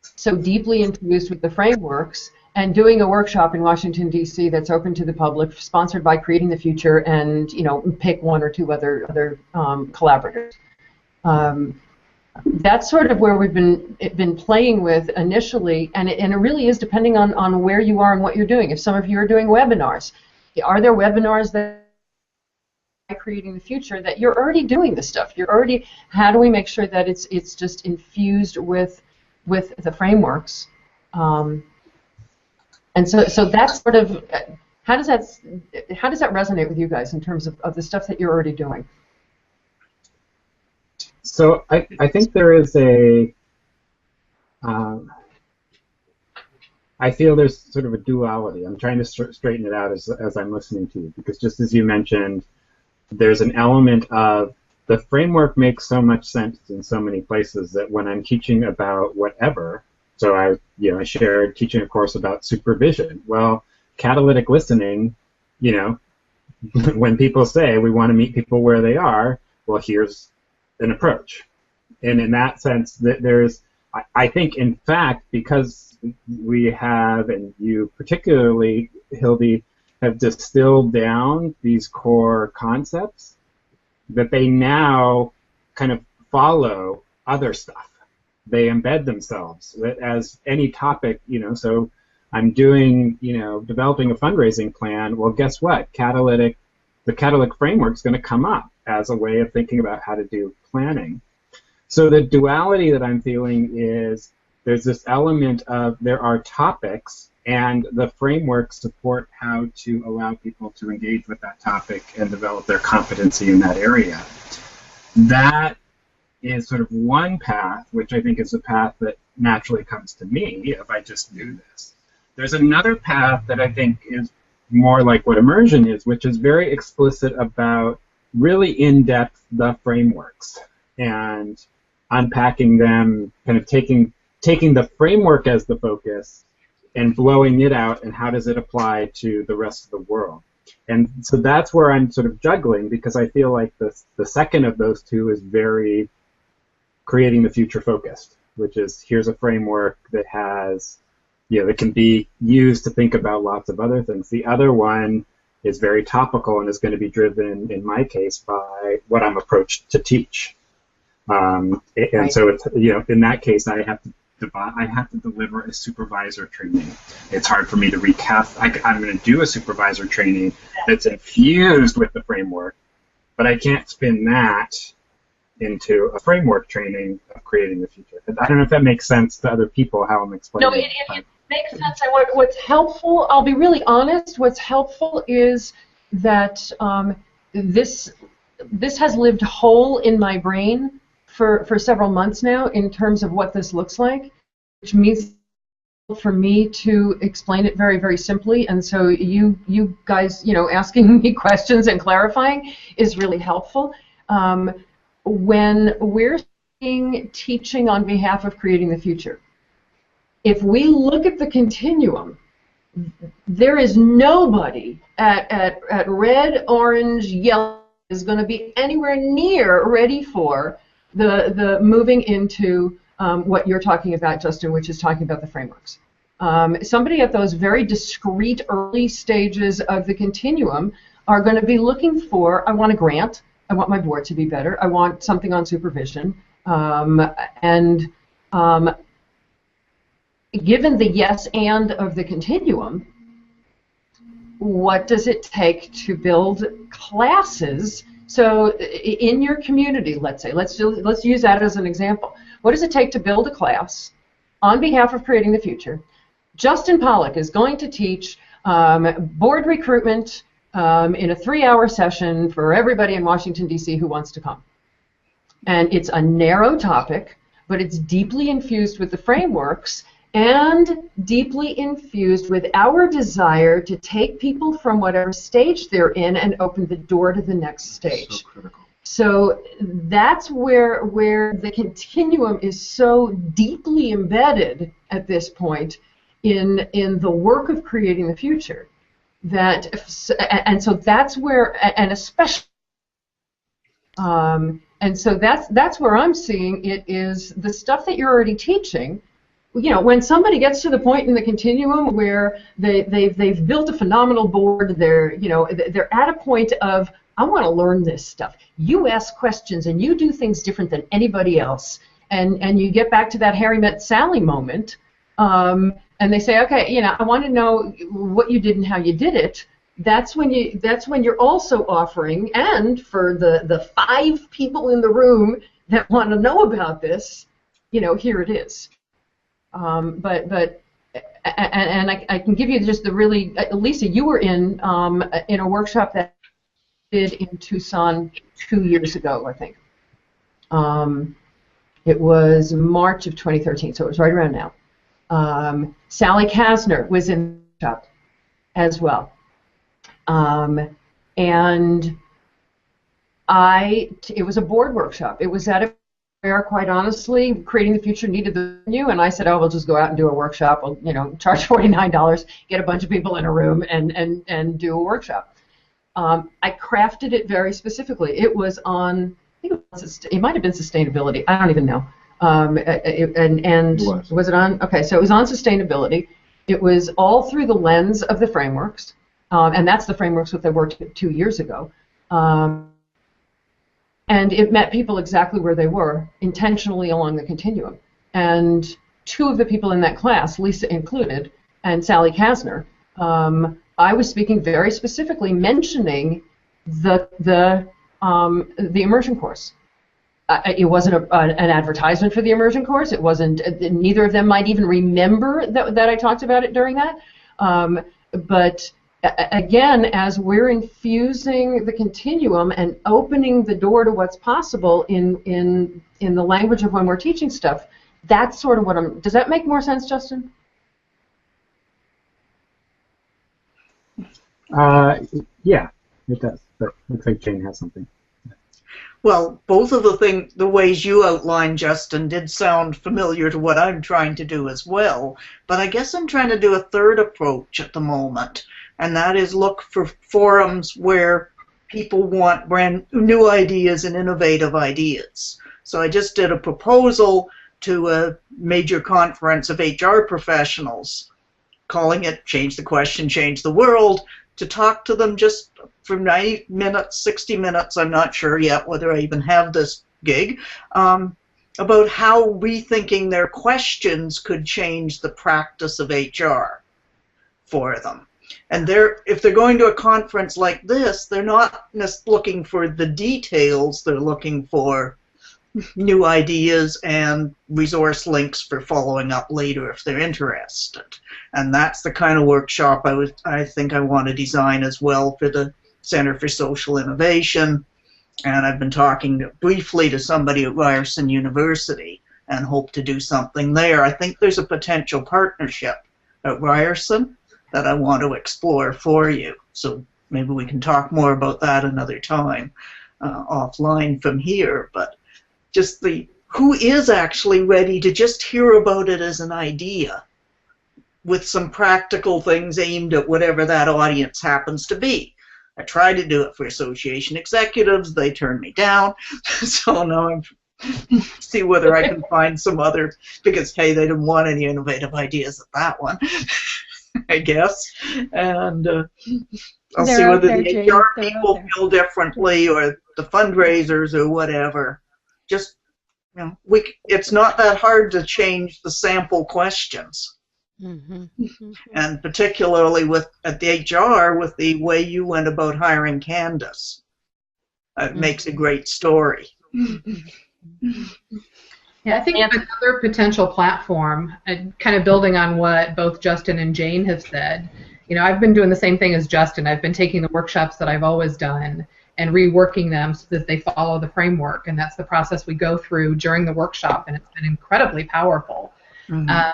so deeply infused with the frameworks and doing a workshop in Washington, D.C. that's open to the public, sponsored by Creating the Future, and pick one or two other collaborators. That's sort of where we've been playing with initially, and it really is depending on where you are and what you're doing. If some of you are doing webinars, are there webinars that Creating the Future that you're already doing this stuff? How do we make sure that it's just infused with the frameworks? And so that's sort of, how does that resonate with you guys in terms of the stuff that you're already doing? So I think there is I feel there's sort of a duality. I'm trying to straighten it out as I'm listening to you, because just as you mentioned, there's an element of the framework makes so much sense in so many places that when I'm teaching about whatever, so I shared teaching a course about supervision. Well, catalytic listening, when people say we want to meet people where they are, well, here's an approach. And in that sense, there's, I think, in fact, because we have, and you particularly, Hildy, have distilled down these core concepts, that they now kind of follow other stuff. They embed themselves as any topic, so I'm doing, developing a fundraising plan. Well, guess what? The catalytic framework is going to come up as a way of thinking about how to do planning. So the duality that I'm feeling is there's this element of there are topics, and the frameworks support how to allow people to engage with that topic and develop their competency in that area. That is sort of one path, which I think is a path that naturally comes to me if I just do this. There's another path that I think is more like what immersion is, which is very explicit about really in-depth the frameworks and unpacking them, kind of taking the framework as the focus and blowing it out, and how does it apply to the rest of the world. And so that's where I'm sort of juggling, because I feel like the second of those two is very Creating the Future focused, which is here's a framework that has, that can be used to think about lots of other things. The other one is very topical and is going to be driven, in my case, by what I'm approached to teach. And so it's, in that case, I have to deliver a supervisor training. It's hard for me to recast. I'm going to do a supervisor training that's infused with the framework, but I can't spin that into a framework training of Creating the Future. I don't know if that makes sense to other people, how I'm explaining it. No, it makes sense. And what's helpful, I'll be really honest, what's helpful is that this has lived whole in my brain for several months now in terms of what this looks like, which means for me to explain it very, very simply. And so you guys, asking me questions and clarifying is really helpful. When we're teaching on behalf of Creating the Future, if we look at the continuum, there is nobody at red, orange, yellow is going to be anywhere near ready for the moving into what you're talking about, Justin, which is talking about the frameworks. Somebody at those very discrete early stages of the continuum are going to be looking for, I want a grant, I want my board to be better, I want something on supervision, given the yes and of the continuum, what does it take to build classes? So in your community, let's say, let's use that as an example. What does it take to build a class on behalf of Creating the Future? Justin Pollock is going to teach board recruitment in a 3-hour session for everybody in Washington, D.C. who wants to come. And it's a narrow topic, but it's deeply infused with the frameworks and deeply infused with our desire to take people from whatever stage they're in and open the door to the next stage. So critical. So that's where the continuum is so deeply embedded at this point in the work of Creating the Future. And so that's where, and especially, and so that's where I'm seeing it is the stuff that you're already teaching. when somebody gets to the point in the continuum where they've built a phenomenal board, they're at a point of, I want to learn this stuff. You ask questions and you do things different than anybody else, and you get back to that Harry Met Sally moment, and they say, okay, I want to know what you did and how you did it. That's when you're also offering, and for the 5 people in the room that want to know about this, here it is. I can give you just the really, Lisa, you were in a workshop that did in Tucson 2 years ago, I think. It was March of 2013, so it was right around now. Sally Kasner was in the workshop as well. And it was a board workshop. It was at a where, quite honestly, Creating the Future needed the venue, and I said, oh, we'll just go out and do a workshop. We'll, charge $49, get a bunch of people in a room, and do a workshop. I crafted it very specifically. It was on, I think it might have been sustainability. I don't even know. Was it on? Okay, so it was on sustainability. It was all through the lens of the frameworks, and that's the frameworks that they worked 2 years ago. And it met people exactly where they were, intentionally along the continuum. And 2 of the people in that class, Lisa included, and Sally Kasner, I was speaking very specifically, mentioning the immersion course. It wasn't an advertisement for the immersion course. It wasn't. Neither of them might even remember that I talked about it during that. But again, as we're infusing the continuum and opening the door to what's possible in the language of when we're teaching stuff, that's sort of what I'm. Does that make more sense, Justin? Yeah, it does. But looks like Jane has something. Well, both of the ways you outlined, Justin, did sound familiar to what I'm trying to do as well. But I guess I'm trying to do a third approach at the moment, and that is look for forums where people want brand new ideas and innovative ideas. So I just did a proposal to a major conference of HR professionals, calling it Change the Question, Change the World, to talk to them just for 90 minutes, 60 minutes, I'm not sure yet whether I even have this gig, about how rethinking their questions could change the practice of HR for them. And if they're going to a conference like this, they're not just looking for the details, they're looking for new ideas and resource links for following up later if they're interested. And that's the kind of workshop I think I want to design as well for the Center for Social Innovation. And I've been talking briefly to somebody at Ryerson University and hope to do something there. I think there's a potential partnership at Ryerson that I want to explore for you. So maybe we can talk more about that another time offline from here. But just who is actually ready to just hear about it as an idea with some practical things aimed at whatever that audience happens to be. I tried to do it for association executives. They turned me down. So now I'm see whether I can find some other, because, hey, they didn't want any innovative ideas at that one, I guess. And I'll see whether the HR people feel differently or the fundraisers or whatever. Just, it's not that hard to change the sample questions. Mm-hmm. And particularly at the HR, with the way you went about hiring Candace. It makes a great story. Yeah, I think another potential platform, kind of building on what both Justin and Jane have said, I've been doing the same thing as Justin. I've been taking the workshops that I've always done and reworking them so that they follow the framework, and that's the process we go through during the workshop, and it's been incredibly powerful. Mm-hmm.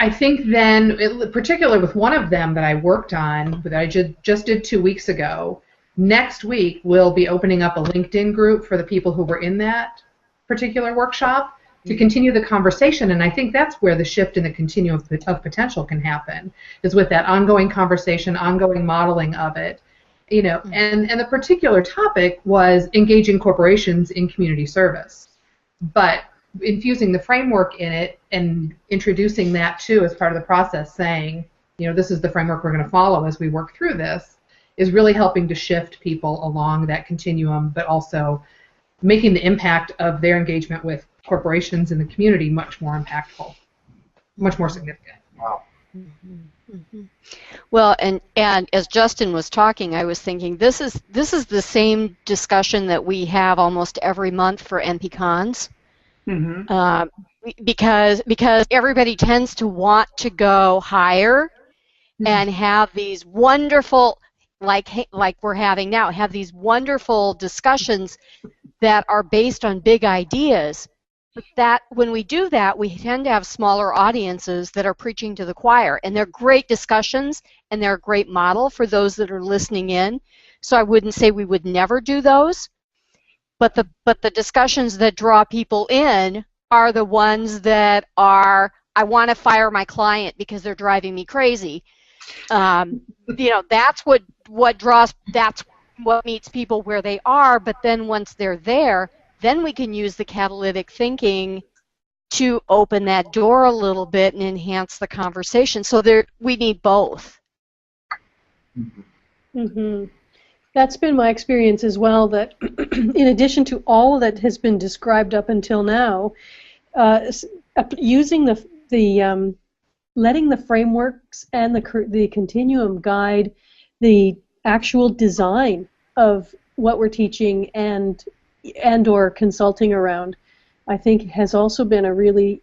I think then, particularly with one of them that I worked on, that I just did 2 weeks ago, next week we'll be opening up a LinkedIn group for the people who were in that particular workshop to continue the conversation, and I think that's where the shift in the continuum of potential can happen, is with that ongoing conversation, ongoing modeling of it. And the particular topic was engaging corporations in community service. But infusing the framework in it and introducing that too as part of the process, saying, this is the framework we're going to follow as we work through this, is really helping to shift people along that continuum, but also making the impact of their engagement with corporations in the community much more impactful, much more significant. Wow. Well, and as Justin was talking, I was thinking this is the same discussion that we have almost every month for NPCons, because everybody tends to want to go higher and have these wonderful, like we're having now, have these wonderful discussions that are based on big ideas. But that when we do that, we tend to have smaller audiences that are preaching to the choir, and they're great discussions, and they're a great model for those that are listening in. So I wouldn't say we would never do those, but the discussions that draw people in are the ones that are, I want to fire my client because they're driving me crazy. That's what draws, that's what meets people where they are. But then once they're there, then we can use the catalytic thinking to open that door a little bit and enhance the conversation. So we need both. That's been my experience as well, that in addition to all that has been described up until now, using the letting the frameworks and the continuum guide the actual design of what we're teaching and or consulting around, I think has also been a really,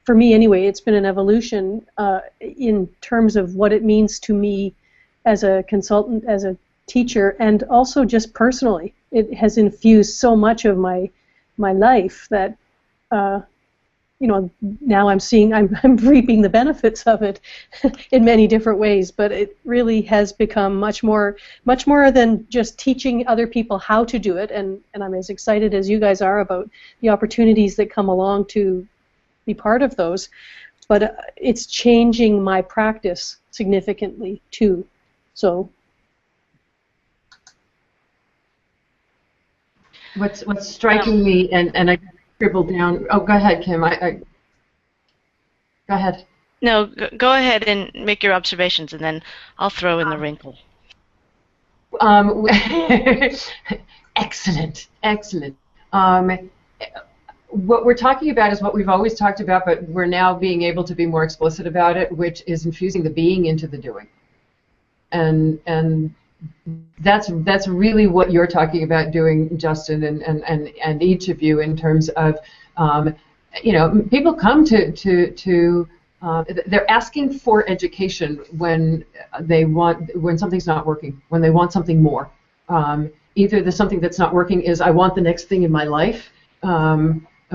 for me anyway, it's been an evolution in terms of what it means to me as a consultant, as a teacher, and also just personally. It has infused so much of my life that now I'm reaping the benefits of it in many different ways, but it really has become much more than just teaching other people how to do it, and I'm as excited as you guys are about the opportunities that come along to be part of those, but it's changing my practice significantly too. So what's striking me, and I scribbled down. Oh, go ahead, Kim. Go ahead. No, go ahead and make your observations, and then I'll throw in the wrinkle. Excellent. What we're talking about is what we've always talked about, but we're now being able to be more explicit about it, which is infusing the being into the doing. And that's really what you're talking about doing, Justin, and each of you, in terms of people come to they're asking for education when something's not working, when they want something more. Either the something that's not working is I want the next thing in my life.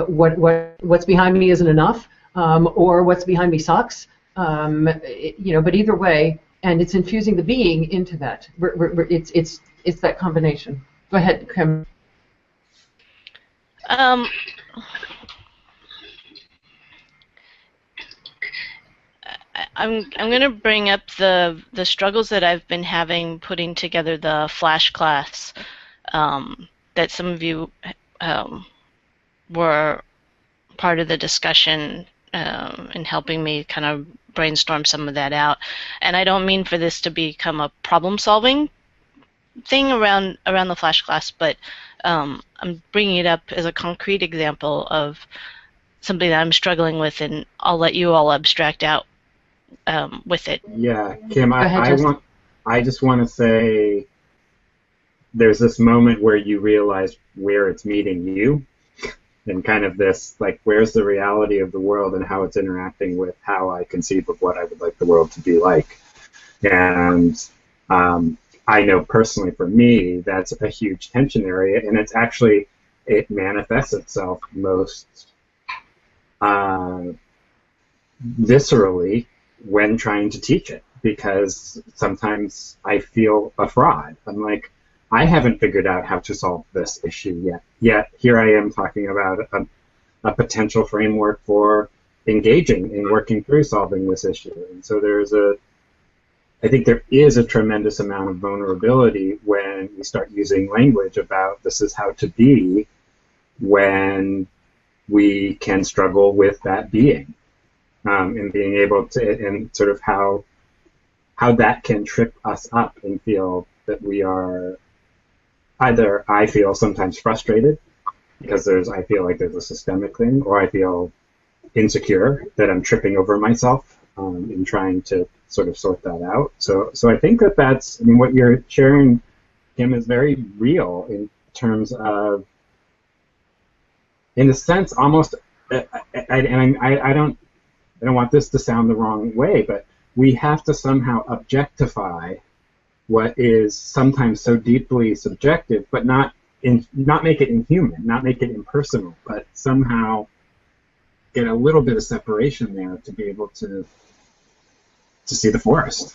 What's behind me isn't enough, or what's behind me sucks. But either way. And it's infusing the being into that. It's that combination. Go ahead, Kim. I'm going to bring up the struggles that I've been having putting together the flash class that some of you were part of the discussion in helping me kind of brainstorm some of that out. And I don't mean for this to become a problem-solving thing around the flash class, but I'm bringing it up as a concrete example of something that I'm struggling with, and I'll let you all abstract out with it. Yeah, Kim, I just want to say there's this moment where you realize where it's meeting you, and kind of this, like, where's the reality of the world and how it's interacting with how I conceive of what I would like the world to be like. And I know personally for me, that's a huge tension area, and it manifests itself most viscerally when trying to teach it, because sometimes I feel a fraud. I'm like, I haven't figured out how to solve this issue yet here I am talking about a potential framework for engaging and working through solving this issue. And so I think there is a tremendous amount of vulnerability when we start using language about this is how to be, when we can struggle with that being, and being able to, and sort of how that can trip us up and feel that we are either, I feel sometimes frustrated because I feel like there's a systemic thing, or I feel insecure that I'm tripping over myself in trying to sort of sort that out. So I think that's, I mean, what you're sharing, Kim, is very real in terms of, in a sense, almost, I don't want this to sound the wrong way, but we have to somehow objectify what is sometimes so deeply subjective, but not make it inhuman, not make it impersonal, but somehow get a little bit of separation there to be able to see the forest.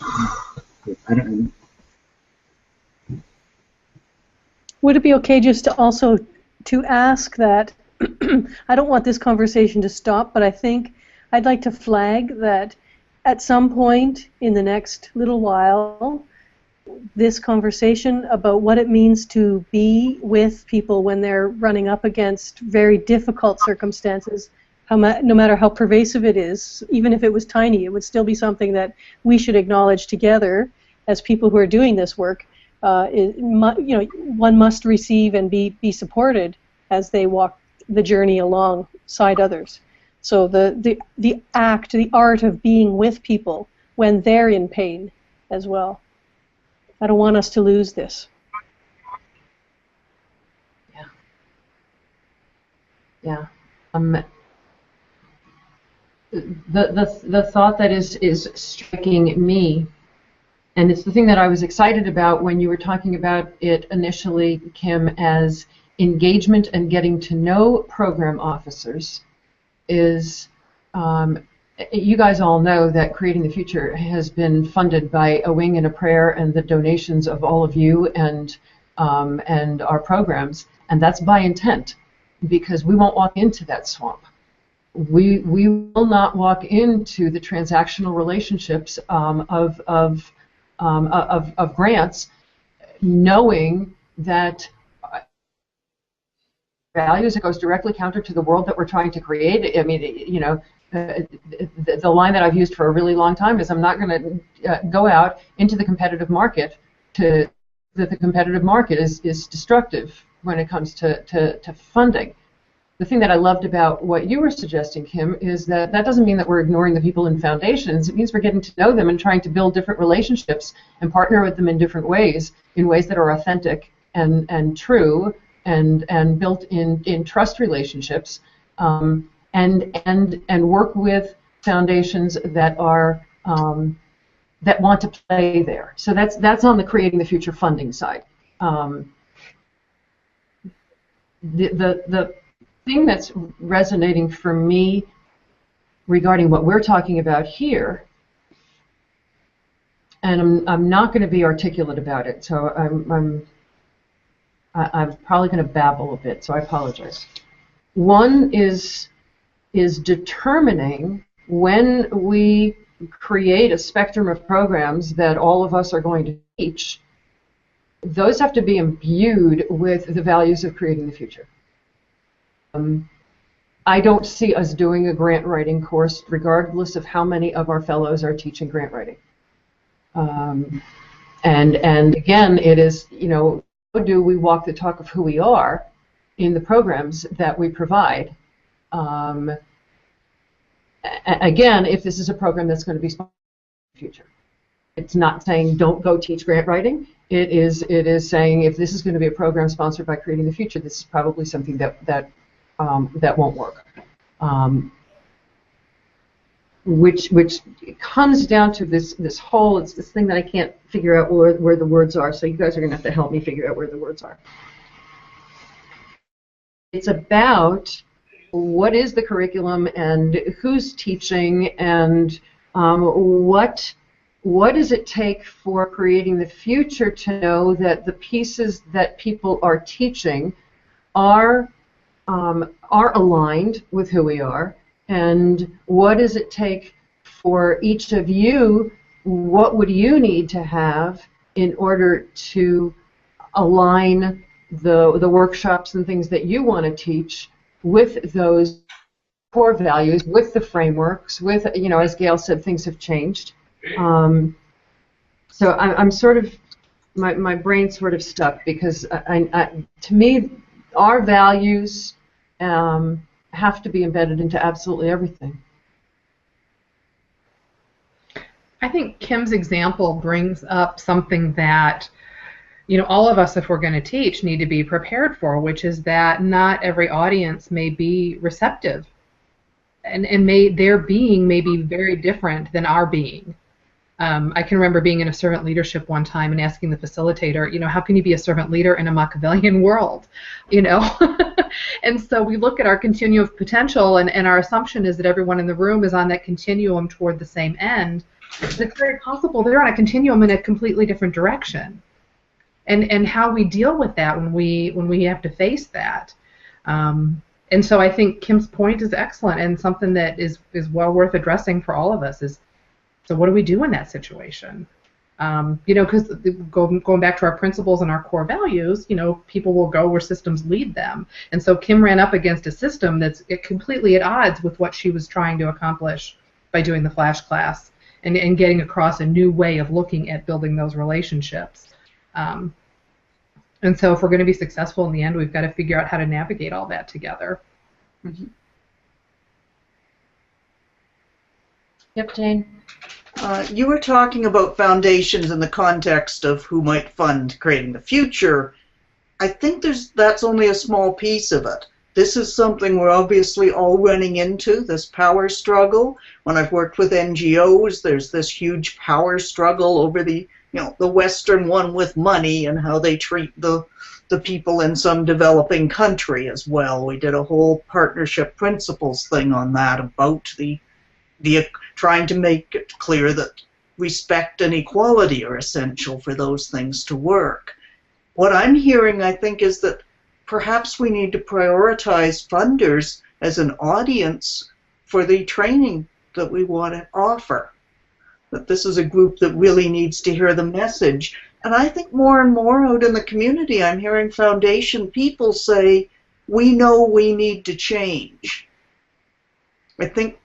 Would it be okay just to also to ask that, I don't want this conversation to stop, but I think I'd like to flag that at some point in the next little while, this conversation about what it means to be with people when they're running up against very difficult circumstances, no matter how pervasive it is, even if it was tiny, it would still be something that we should acknowledge together as people who are doing this work. One must receive and be supported as they walk the journey alongside others. So the art of being with people when they're in pain as well. I don't want us to lose this. Yeah. The thought that is striking me, and it's the thing that I was excited about when you were talking about it initially, Kim, as engagement and getting to know program officers, is you guys all know that Creating the Future has been funded by A Wing and a Prayer and the donations of all of you and our programs, and that's by intent, because we won't walk into that swamp. We will not walk into the transactional relationships of grants, knowing that values that goes directly counter to the world that we're trying to create. I mean, you know, the line that I've used for a really long time is, I'm not going to go out into the competitive market that the competitive market is destructive when it comes to funding. The thing that I loved about what you were suggesting, Kim, is that doesn't mean that we're ignoring the people in foundations. It means we're getting to know them and trying to build different relationships and partner with them in different ways, in ways that are authentic and true and built in trust relationships, and work with foundations that are that want to play there. So that's on the Creating the Future funding side. The thing that's resonating for me regarding what we're talking about here, and I'm not going to be articulate about it, so I'm probably going to babble a bit, so I apologize. One is determining when we create a spectrum of programs that all of us are going to teach, those have to be imbued with the values of Creating the Future. I don't see us doing a grant writing course regardless of how many of our fellows are teaching grant writing. And again, it is, you know, how do we walk the talk of who we are in the programs that we provide? Again, if this is a program that's going to be sponsored in the future. It's not saying don't go teach grant writing. It is saying if this is going to be a program sponsored by Creating the Future, this is probably something that won't work. Which comes down to this whole, it's this thing that I can't figure out where the words are, so you guys are going to have to help me figure out where the words are. It's about what is the curriculum and who's teaching and what does it take for Creating the Future to know that the pieces that people are teaching are aligned with who we are, and what does it take for each of you, what would you need to have in order to align the workshops and things that you want to teach with those core values, with the frameworks, with, as Gail said, things have changed. So I'm sort of, my brain's sort of stuck because to me, our values have to be embedded into absolutely everything. I think Kim's example brings up something that, all of us, if we're going to teach, need to be prepared for, which is that not every audience may be receptive, and their being may be very different than our being. I can remember being in a servant leadership one time and asking the facilitator, how can you be a servant leader in a Machiavellian world, And so we look at our continuum of potential, and our assumption is that everyone in the room is on that continuum toward the same end. It's very possible they're on a continuum in a completely different direction. And how we deal with that when we have to face that. And so I think Kim's point is excellent and something that is well worth addressing for all of us is, so what do we do in that situation? Because going back to our principles and our core values, people will go where systems lead them. And so Kim ran up against a system that's completely at odds with what she was trying to accomplish by doing the Flash class and getting across a new way of looking at building those relationships. And so if we're going to be successful in the end, we've got to figure out how to navigate all that together. Mm-hmm. Yep, Jane. You were talking about foundations in the context of who might fund creating the future. I think that's only a small piece of it. This is something we're obviously all running into, this power struggle. When I've worked with NGOs, there's this huge power struggle over the Western one with money and how they treat the people in some developing country as well. We did a whole partnership principles thing on that about the trying to make it clear that respect and equality are essential for those things to work. What I'm hearing, I think, is that perhaps we need to prioritize funders as an audience for the training that we want to offer. That this is a group that really needs to hear the message. And I think more and more out in the community, I'm hearing foundation people say, we know we need to change. I think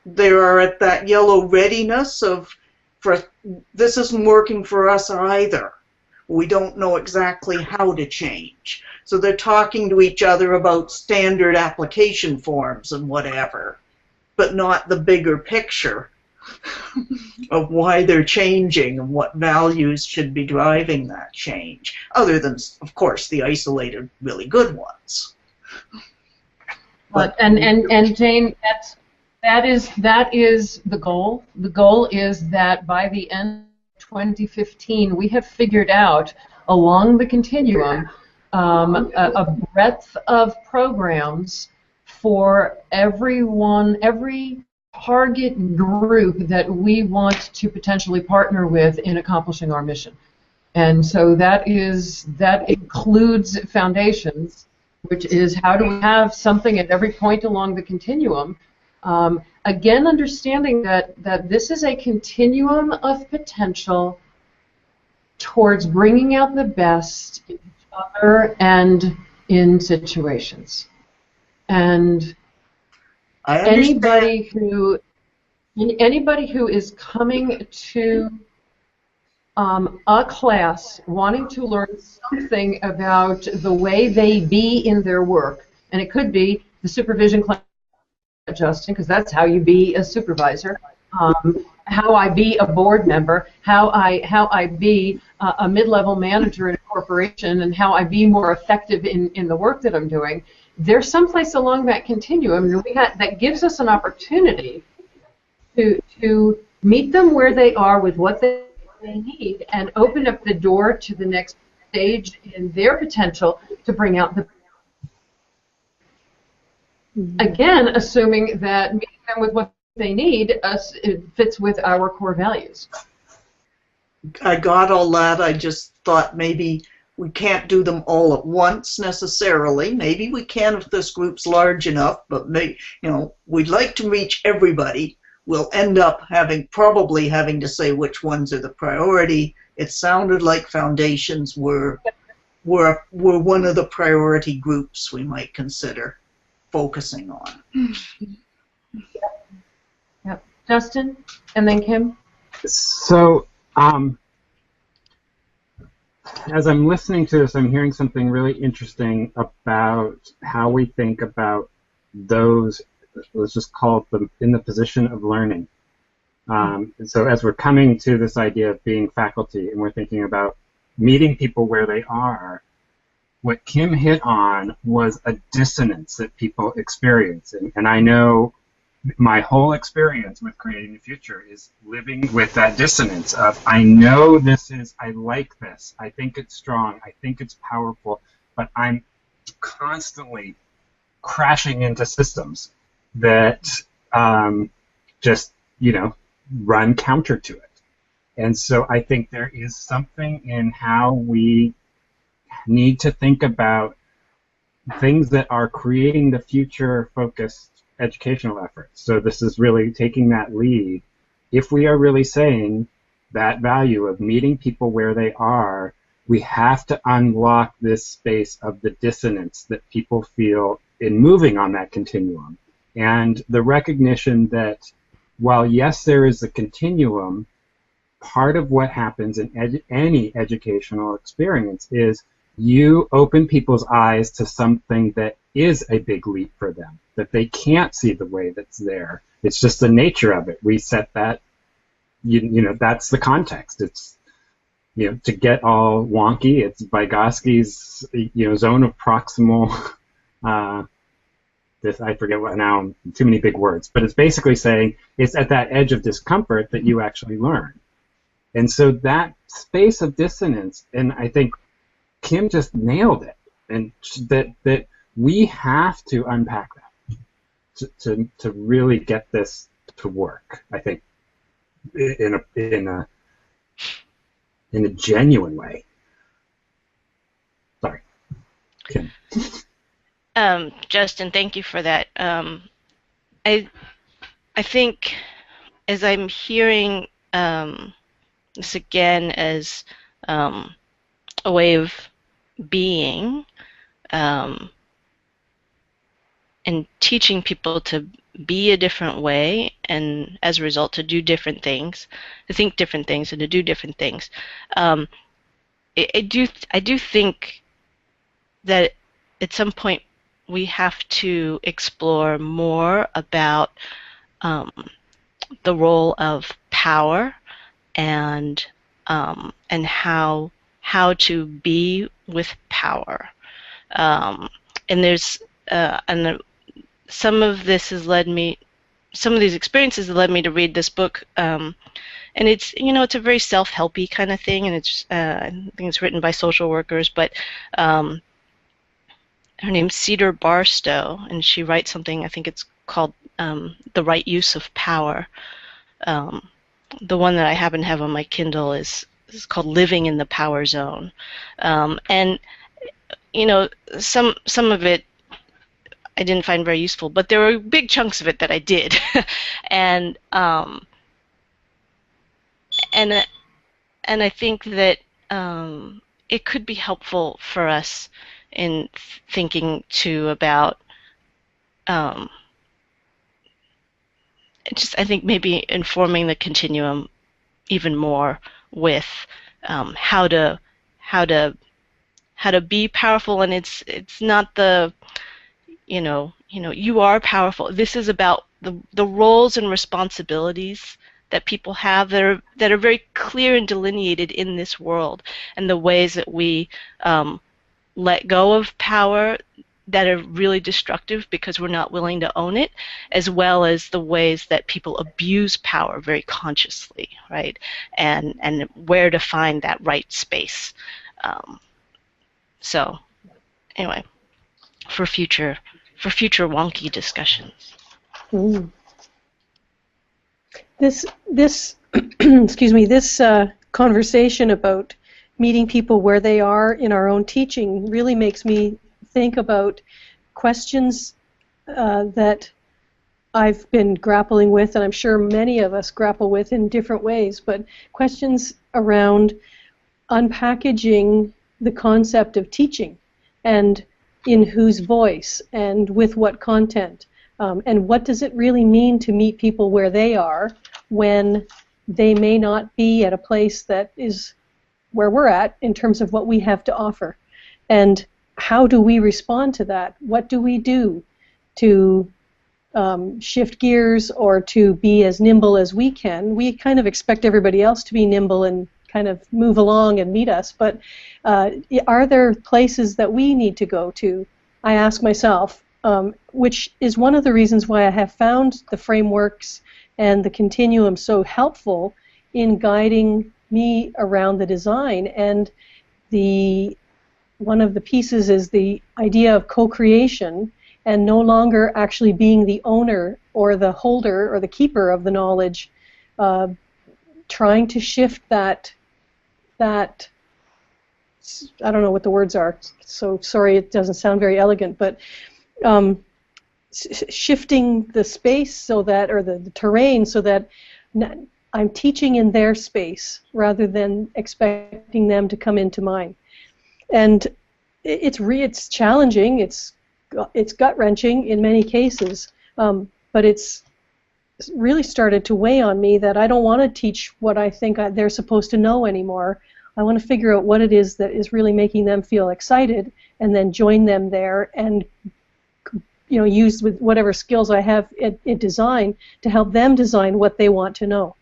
there are at that yellow readiness of, this isn't working for us either. We don't know exactly how to change. So they're talking to each other about standard application forms and whatever, but not the bigger picture of why they're changing and what values should be driving that change, other than, of course, the isolated, really good ones. And Jane, that is the goal. The goal is that by the end of 2015, we have figured out along the continuum a breadth of programs for everyone, every target group that we want to potentially partner with in accomplishing our mission. And so that includes foundations, which is how do we have something at every point along the continuum. Again, understanding that this is a continuum of potential towards bringing out the best in each other and in situations. And anybody who is coming to a class wanting to learn something about the way they be in their work, and it could be the supervision class, Justin, because that's how you be a supervisor, how I be a board member, how I be a mid-level manager in a corporation, and how I be more effective in the work that I'm doing. There's someplace along that continuum, and that gives us an opportunity to meet them where they are with what they need and open up the door to the next stage in their potential to bring out the again, assuming that meeting them with what they need it fits with our core values. I got all that. I just thought maybe we can't do them all at once necessarily. Maybe we can if this group's large enough, but we'd like to reach everybody. We'll end up probably having to say which ones are the priority. It sounded like foundations were one of the priority groups we might consider. focusing on. Yep. Justin, and then Kim. So, as I'm listening to this, I'm hearing something really interesting about how we think about those, let's just call them, in the position of learning. So as we're coming to this idea of being faculty and we're thinking about meeting people where they are, what Kim hit on was a dissonance that people experience. And I know my whole experience with Creating the Future is living with that dissonance of, I know this is, I like this, I think it's strong, I think it's powerful, but I'm constantly crashing into systems that just, run counter to it. And so I think there is something in how we need to think about things that are creating the future-focused educational efforts. So this is really taking that lead. If we are really saying that value of meeting people where they are, we have to unlock this space of the dissonance that people feel in moving on that continuum. And the recognition that while, yes, there is a continuum, part of what happens in any educational experience is you open people's eyes to something that is a big leap for them, that they can't see the way that's there. It's just the nature of it. We set that, that's the context. It's, to get all wonky, it's Vygotsky's, zone of proximal, I forget what now, too many big words, but it's basically saying it's at that edge of discomfort that you actually learn. And so that space of dissonance, and I think Kim just nailed it, and that we have to unpack that to really get this to work. I think in a genuine way. Sorry, Kim. Justin, thank you for that. I think as I'm hearing this again as a way of being and teaching people to be a different way, and as a result to do different things, to think different things, and to do different things. I do think that at some point we have to explore more about the role of power and how to be with power. And there's and some of this has led me, some of these experiences have led me to read this book. And it's it's a very self-helpy kind of thing, and it's I think it's written by social workers, but her name's Cedar Barstow, and she writes something, I think it's called The Right Use of Power. The one that I happen to have on my Kindle is called Living in the Power Zone. And, some of it I didn't find very useful, but there were big chunks of it that I did. And I think that it could be helpful for us in thinking too about just I think maybe informing the continuum even more with how to be powerful, and it's not the you are powerful. This is about the roles and responsibilities that people have that are very clear and delineated in this world, and the ways that we let go of power that are really destructive because we're not willing to own it, as well as the ways that people abuse power very consciously, right? And where to find that right space. So, anyway, for future wonky discussions. Mm. This excuse me, this conversation about meeting people where they are in our own teaching really makes me think about questions that I've been grappling with, and I'm sure many of us grapple with in different ways, but questions around unpackaging the concept of teaching and in whose voice and with what content, and what does it really mean to meet people where they are when they may not be at a place that is where we're at in terms of what we have to offer, and how do we respond to that? What do we do to shift gears or to be as nimble as we can? We kind of expect everybody else to be nimble and kind of move along and meet us, but are there places that we need to go to? I ask myself, which is one of the reasons why I have found the frameworks and the continuum so helpful in guiding me around the design. And one of the pieces is the idea of co-creation, and no longer actually being the owner or the holder or the keeper of the knowledge, trying to shift that I don't know what the words are, so sorry it doesn't sound very elegant, but shifting the space so that, or the terrain so that I'm teaching in their space rather than expecting them to come into mine. And it's challenging, it's gut-wrenching in many cases, but it's really started to weigh on me that I don't want to teach what I think they're supposed to know anymore. I want to figure out what it is that is really making them feel excited, and then join them there and use with whatever skills I have in design to help them design what they want to know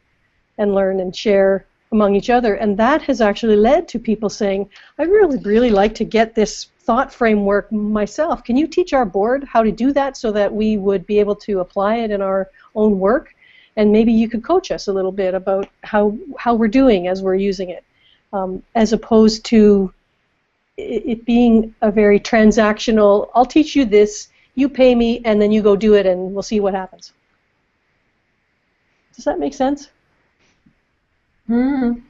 and learn and share among each other. And that has actually led to people saying, I really like to get this thought framework myself. Can you teach our board how to do that so that we would be able to apply it in our own work? And maybe you could coach us a little bit about how we're doing as we're using it, as opposed to it being a very transactional, I'll teach you this, you pay me, and then you go do it, and we'll see what happens. Does that make sense? Mm-hmm.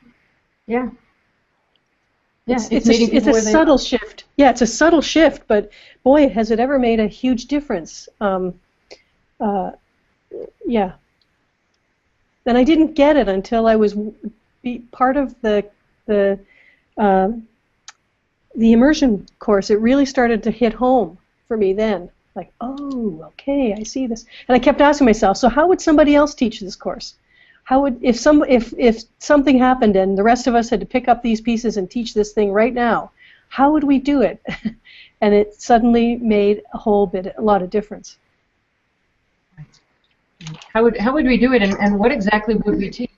Yeah. Yeah, it's a subtle shift. Yeah, it's a subtle shift, but boy, has it ever made a huge difference. Yeah. And I didn't get it until I was part of the immersion course. It really started to hit home for me then. Like, oh, okay, I see this. And I kept asking myself, so how would somebody else teach this course? How would if something happened and the rest of us had to pick up these pieces and teach this thing right now, how would we do it? And it suddenly made a lot of difference. How would we do it, and what exactly would we teach?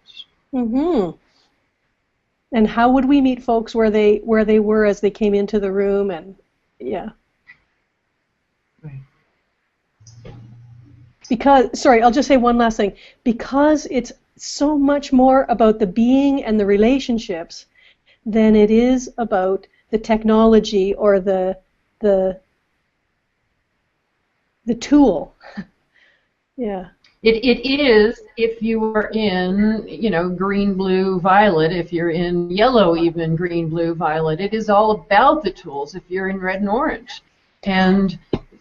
Mm-hmm. And how would we meet folks where they were as they came into the room? And yeah. Right. Because, sorry, I'll just say one last thing. Because it's so much more about the being and the relationships than it is about the technology or the tool. Yeah. It is if you are in, green, blue, violet. If you're in yellow, even green, blue, violet, it is all about the tools. If you're in red and orange, and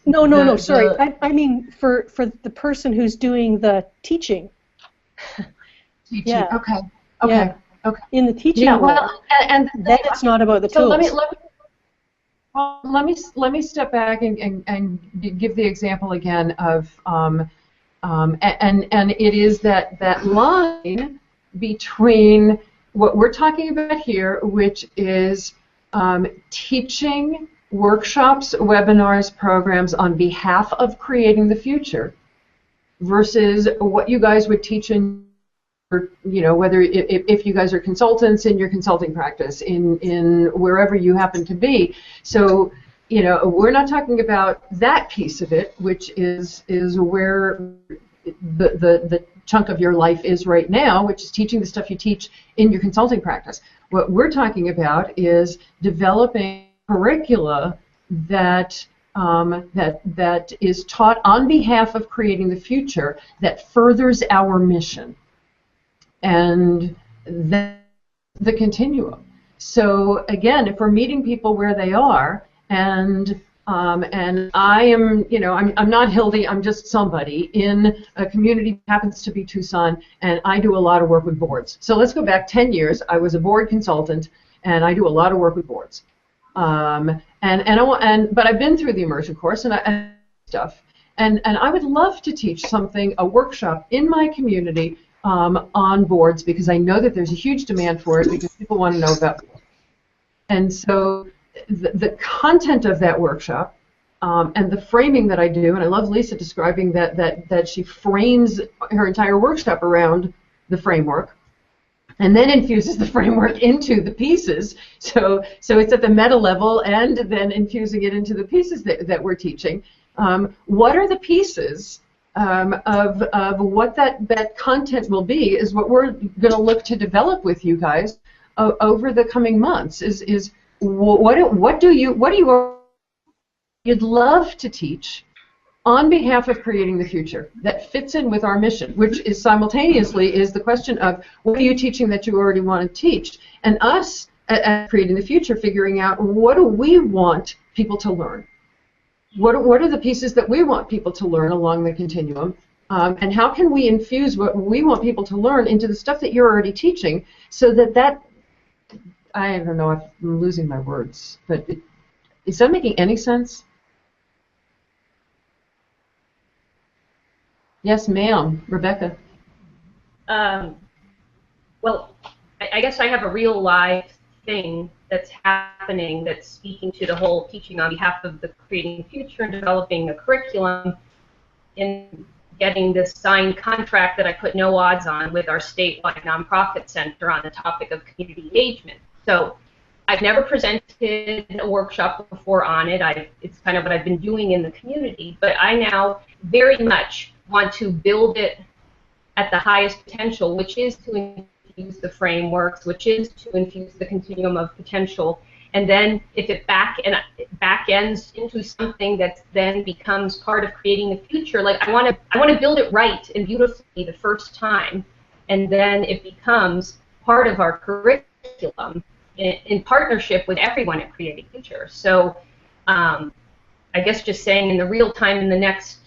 no, sorry. I mean for the person who's doing the teaching. Teaching. Yeah. Okay. Yeah. Okay. In the teaching. Yeah. Role, Well, and then it's not about the so tools. Let me step back and give the example again of and it is that line between what we're talking about here, which is teaching workshops, webinars, programs on behalf of creating the future, versus what you guys would teach in, whether if you guys are consultants in your consulting practice, in wherever you happen to be. So, we're not talking about that piece of it, which is where the chunk of your life is right now, which is teaching the stuff you teach in your consulting practice. What we're talking about is developing curricula that is taught on behalf of creating the future, that furthers our mission, and the continuum. So again, if we're meeting people where they are, and I am, I'm not Hildy, I'm just somebody in a community that happens to be Tucson, and I do a lot of work with boards. So let's go back 10 years. I was a board consultant, and I do a lot of work with boards. But I've been through the immersion course and stuff, and I would love to teach a workshop in my community on boards, because I know that there's a huge demand for it, because people want to know about boards. And so the content of that workshop and the framing that I do, and I love Lisa describing that she frames her entire workshop around the framework, and then infuses the framework into the pieces. So it's at the meta level, and then infusing it into the pieces that we're teaching. What are the pieces of what that content will be is what we're going to look to develop with you guys over the coming months. Is what do you'd love to teach on behalf of creating the future that fits in with our mission, which is simultaneously is the question of what are you teaching that you already want to teach, and us at creating the future figuring out what do we want people to learn. What are the pieces that we want people to learn along the continuum, and how can we infuse what we want people to learn into the stuff that you're already teaching, so that I don't know if I'm losing my words, but is that making any sense? Yes, ma'am. Rebecca. Well, I guess I have a real live thing that's happening that's speaking to the whole teaching on behalf of the creating the future and developing a curriculum, in getting this signed contract that I put no odds on with our statewide nonprofit center on the topic of community engagement. So I've never presented a workshop before on it. It's kind of what I've been doing in the community, but I now very much want to build it at the highest potential, which is to infuse the frameworks, which is to infuse the continuum of potential, and then if it back ends into something that then becomes part of creating the future, like I want to build it right and beautifully the first time, and then it becomes part of our curriculum in partnership with everyone at Creating Future. So I guess just saying in the real time in the next,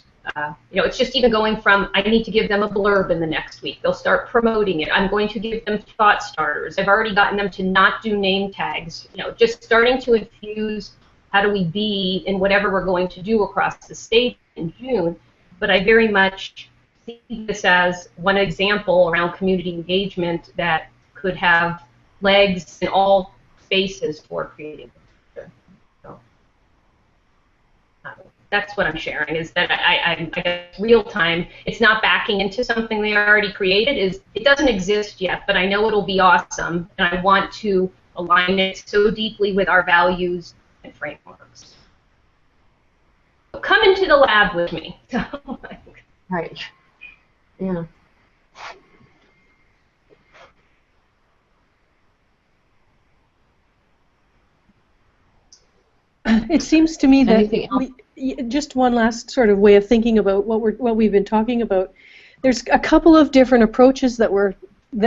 it's just even going from I need to give them a blurb in the next week. They'll start promoting it. I'm going to give them thought starters. I've already gotten them to not do name tags. Just starting to infuse how do we be in whatever we're going to do across the state in June. But I very much see this as one example around community engagement that could have legs in all spaces for creating. So, that's what I'm sharing, is that I guess real time, it's not backing into something they already created. It doesn't exist yet, but I know it'll be awesome, and I want to align it so deeply with our values and frameworks. So come into the lab with me. Right. Yeah. It seems to me that just one last sort of way of thinking about what we've been talking about. There's a couple of different approaches that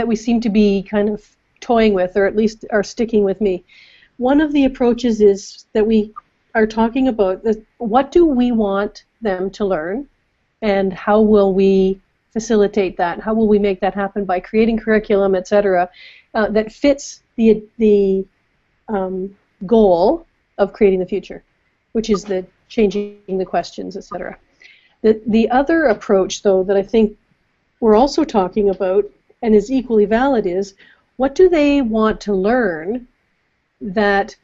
we seem to be kind of toying with, or at least are sticking with me. One of the approaches is that we are talking about what do we want them to learn, and how will we facilitate that? How will we make that happen by creating curriculum, etc., that fits the goal of creating the future, which is the changing the questions, etc. The other approach, though, that I think we're also talking about and is equally valid is what do they want to learn that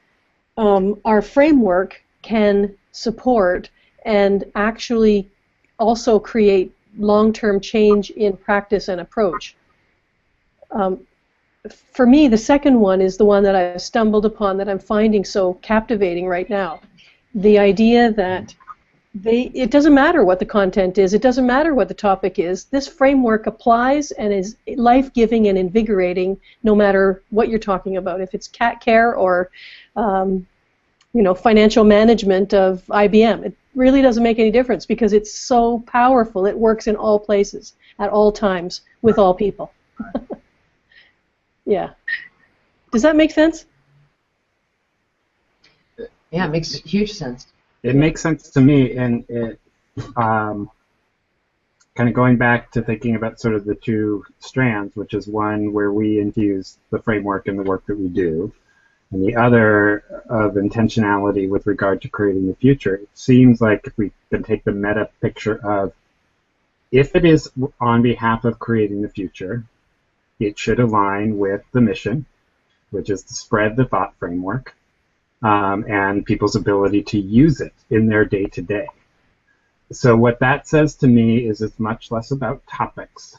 our framework can support and actually also create long-term change in practice and approach. For me, the second one is the one that I've stumbled upon that I'm finding so captivating right now. The idea that it doesn't matter what the content is, it doesn't matter what the topic is, this framework applies and is life-giving and invigorating no matter what you're talking about. If it's cat care or financial management of IBM, it really doesn't make any difference because it's so powerful. It works in all places, at all times, with all people. Yeah. Does that make sense? Yeah, it makes huge sense. It makes sense to me, and it kind of going back to thinking about sort of the two strands, which is one where we infuse the framework in the work that we do, and the other of intentionality with regard to creating the future. It seems like if we can take the meta picture of, if it is on behalf of creating the future, it should align with the mission, which is to spread the thought framework and people's ability to use it in their day-to-day. So what that says to me is it's much less about topics,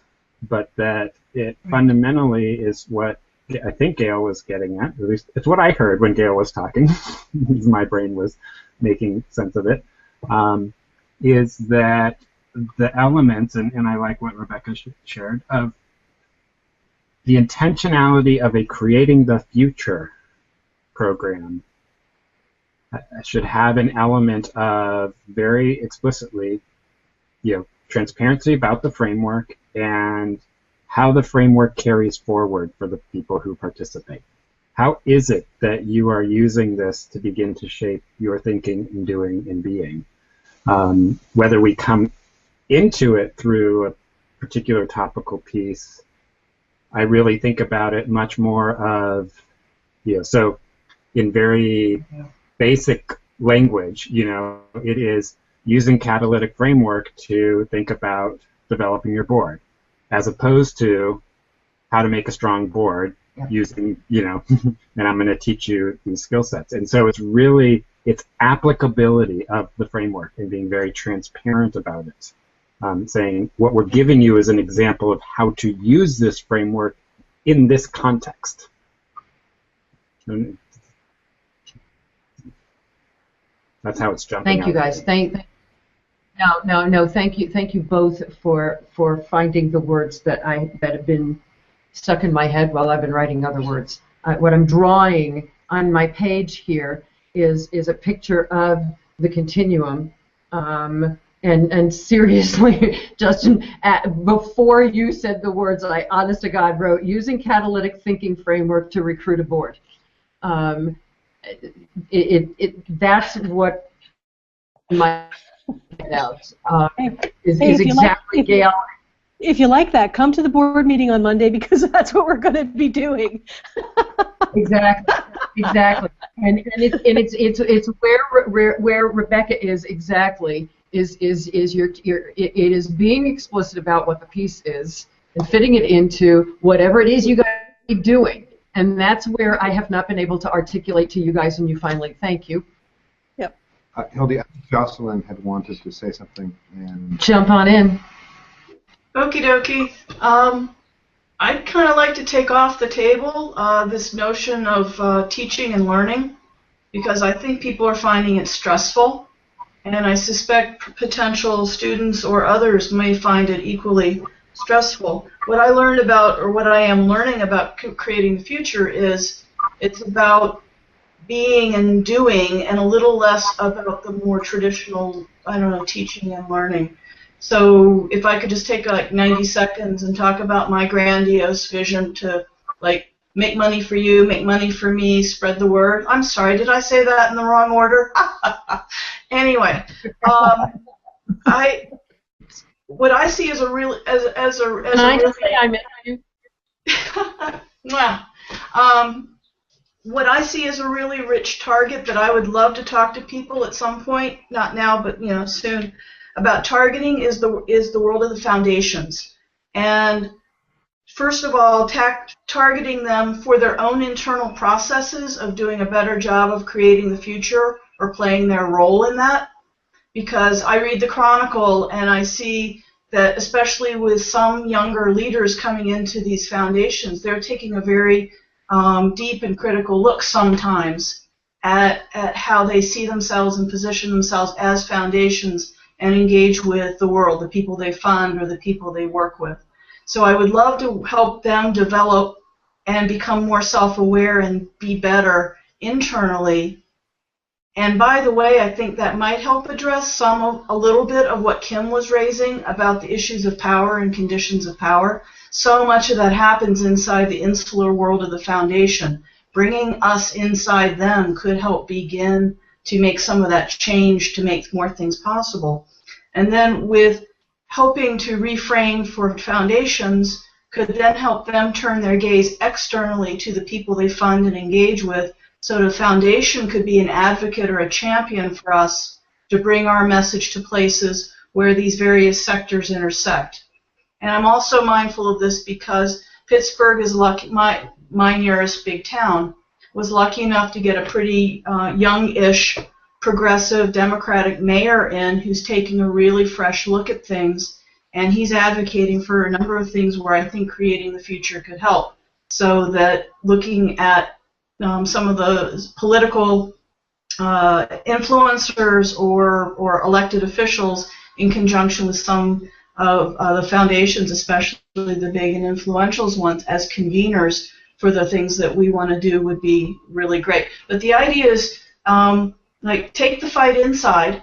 but that it fundamentally is what I think Gail was getting at least it's what I heard when Gail was talking, my brain was making sense of it, is that the elements, and I like what Rebecca shared, of the intentionality of a Creating the Future program should have an element of very explicitly, transparency about the framework and how the framework carries forward for the people who participate. How is it that you are using this to begin to shape your thinking and doing and being? Whether we come into it through a particular topical piece, I really think about it much more of, so in very basic language, it is using catalytic framework to think about developing your board, as opposed to how to make a strong board using, and I'm going to teach you these skill sets. And so it's applicability of the framework and being very transparent about it. Saying what we're giving you is an example of how to use this framework in this context. That's how it's jumping Thank you, out. guys. No. Thank you both for finding the words that have been stuck in my head while I've been writing other words. What I'm drawing on my page here is a picture of the continuum. And seriously, Justin, before you said the words, I honest to God wrote, using catalytic thinking framework to recruit a board. That's what my out is exactly Gail. If you like that, come to the board meeting on Monday, because that's what we're going to be doing. Exactly. And it's where Rebecca is exactly. It is being explicit about what the piece is and fitting it into whatever it is you guys are doing, and that's where I have not been able to articulate to you guys, and you finally thank you. Yep. Hildy, Jocelyn had wanted to say something, and jump on in. Okie dokie. I'd kind of like to take off the table this notion of teaching and learning, because I think people are finding it stressful. And I suspect potential students or others may find it equally stressful. What I learned about, or what I am learning about creating the future, is it's about being and doing, and a little less about the more traditional, teaching and learning. So if I could just take like 90 seconds and talk about my grandiose vision to make money for you, make money for me, spread the word. I'm sorry, did I say that in the wrong order? Anyway, what I see as a real what I see as a really rich target that I would love to talk to people at some point, not now, but soon, about targeting is the world of the foundations. And first of all, targeting them for their own internal processes of doing a better job of creating the future or playing their role in that. Because I read the Chronicle and I see that, especially with some younger leaders coming into these foundations, they're taking a very deep and critical look sometimes at how they see themselves and position themselves as foundations and engage with the world, the people they fund or the people they work with. So I would love to help them develop and become more self-aware and be better internally. And by the way, I think that might help address a little bit of what Kim was raising about the issues of power and conditions of power. So much of that happens inside the insular world of the foundation. Bringing us inside them could help begin to make some of that change to make more things possible. And then with helping to reframe for foundations could then help them turn their gaze externally to the people they fund and engage with So the foundation could be an advocate or a champion for us to bring our message to places where these various sectors intersect. And I'm also mindful of this because Pittsburgh is lucky, my nearest big town, was lucky enough to get a pretty young-ish progressive Democratic mayor in who's taking a really fresh look at things, and he's advocating for a number of things where I think creating the future could help. So that looking at some of the political influencers or elected officials in conjunction with some of the foundations, especially the big and influential ones, as conveners for the things that we want to do would be really great. But the idea is, like, take the fight inside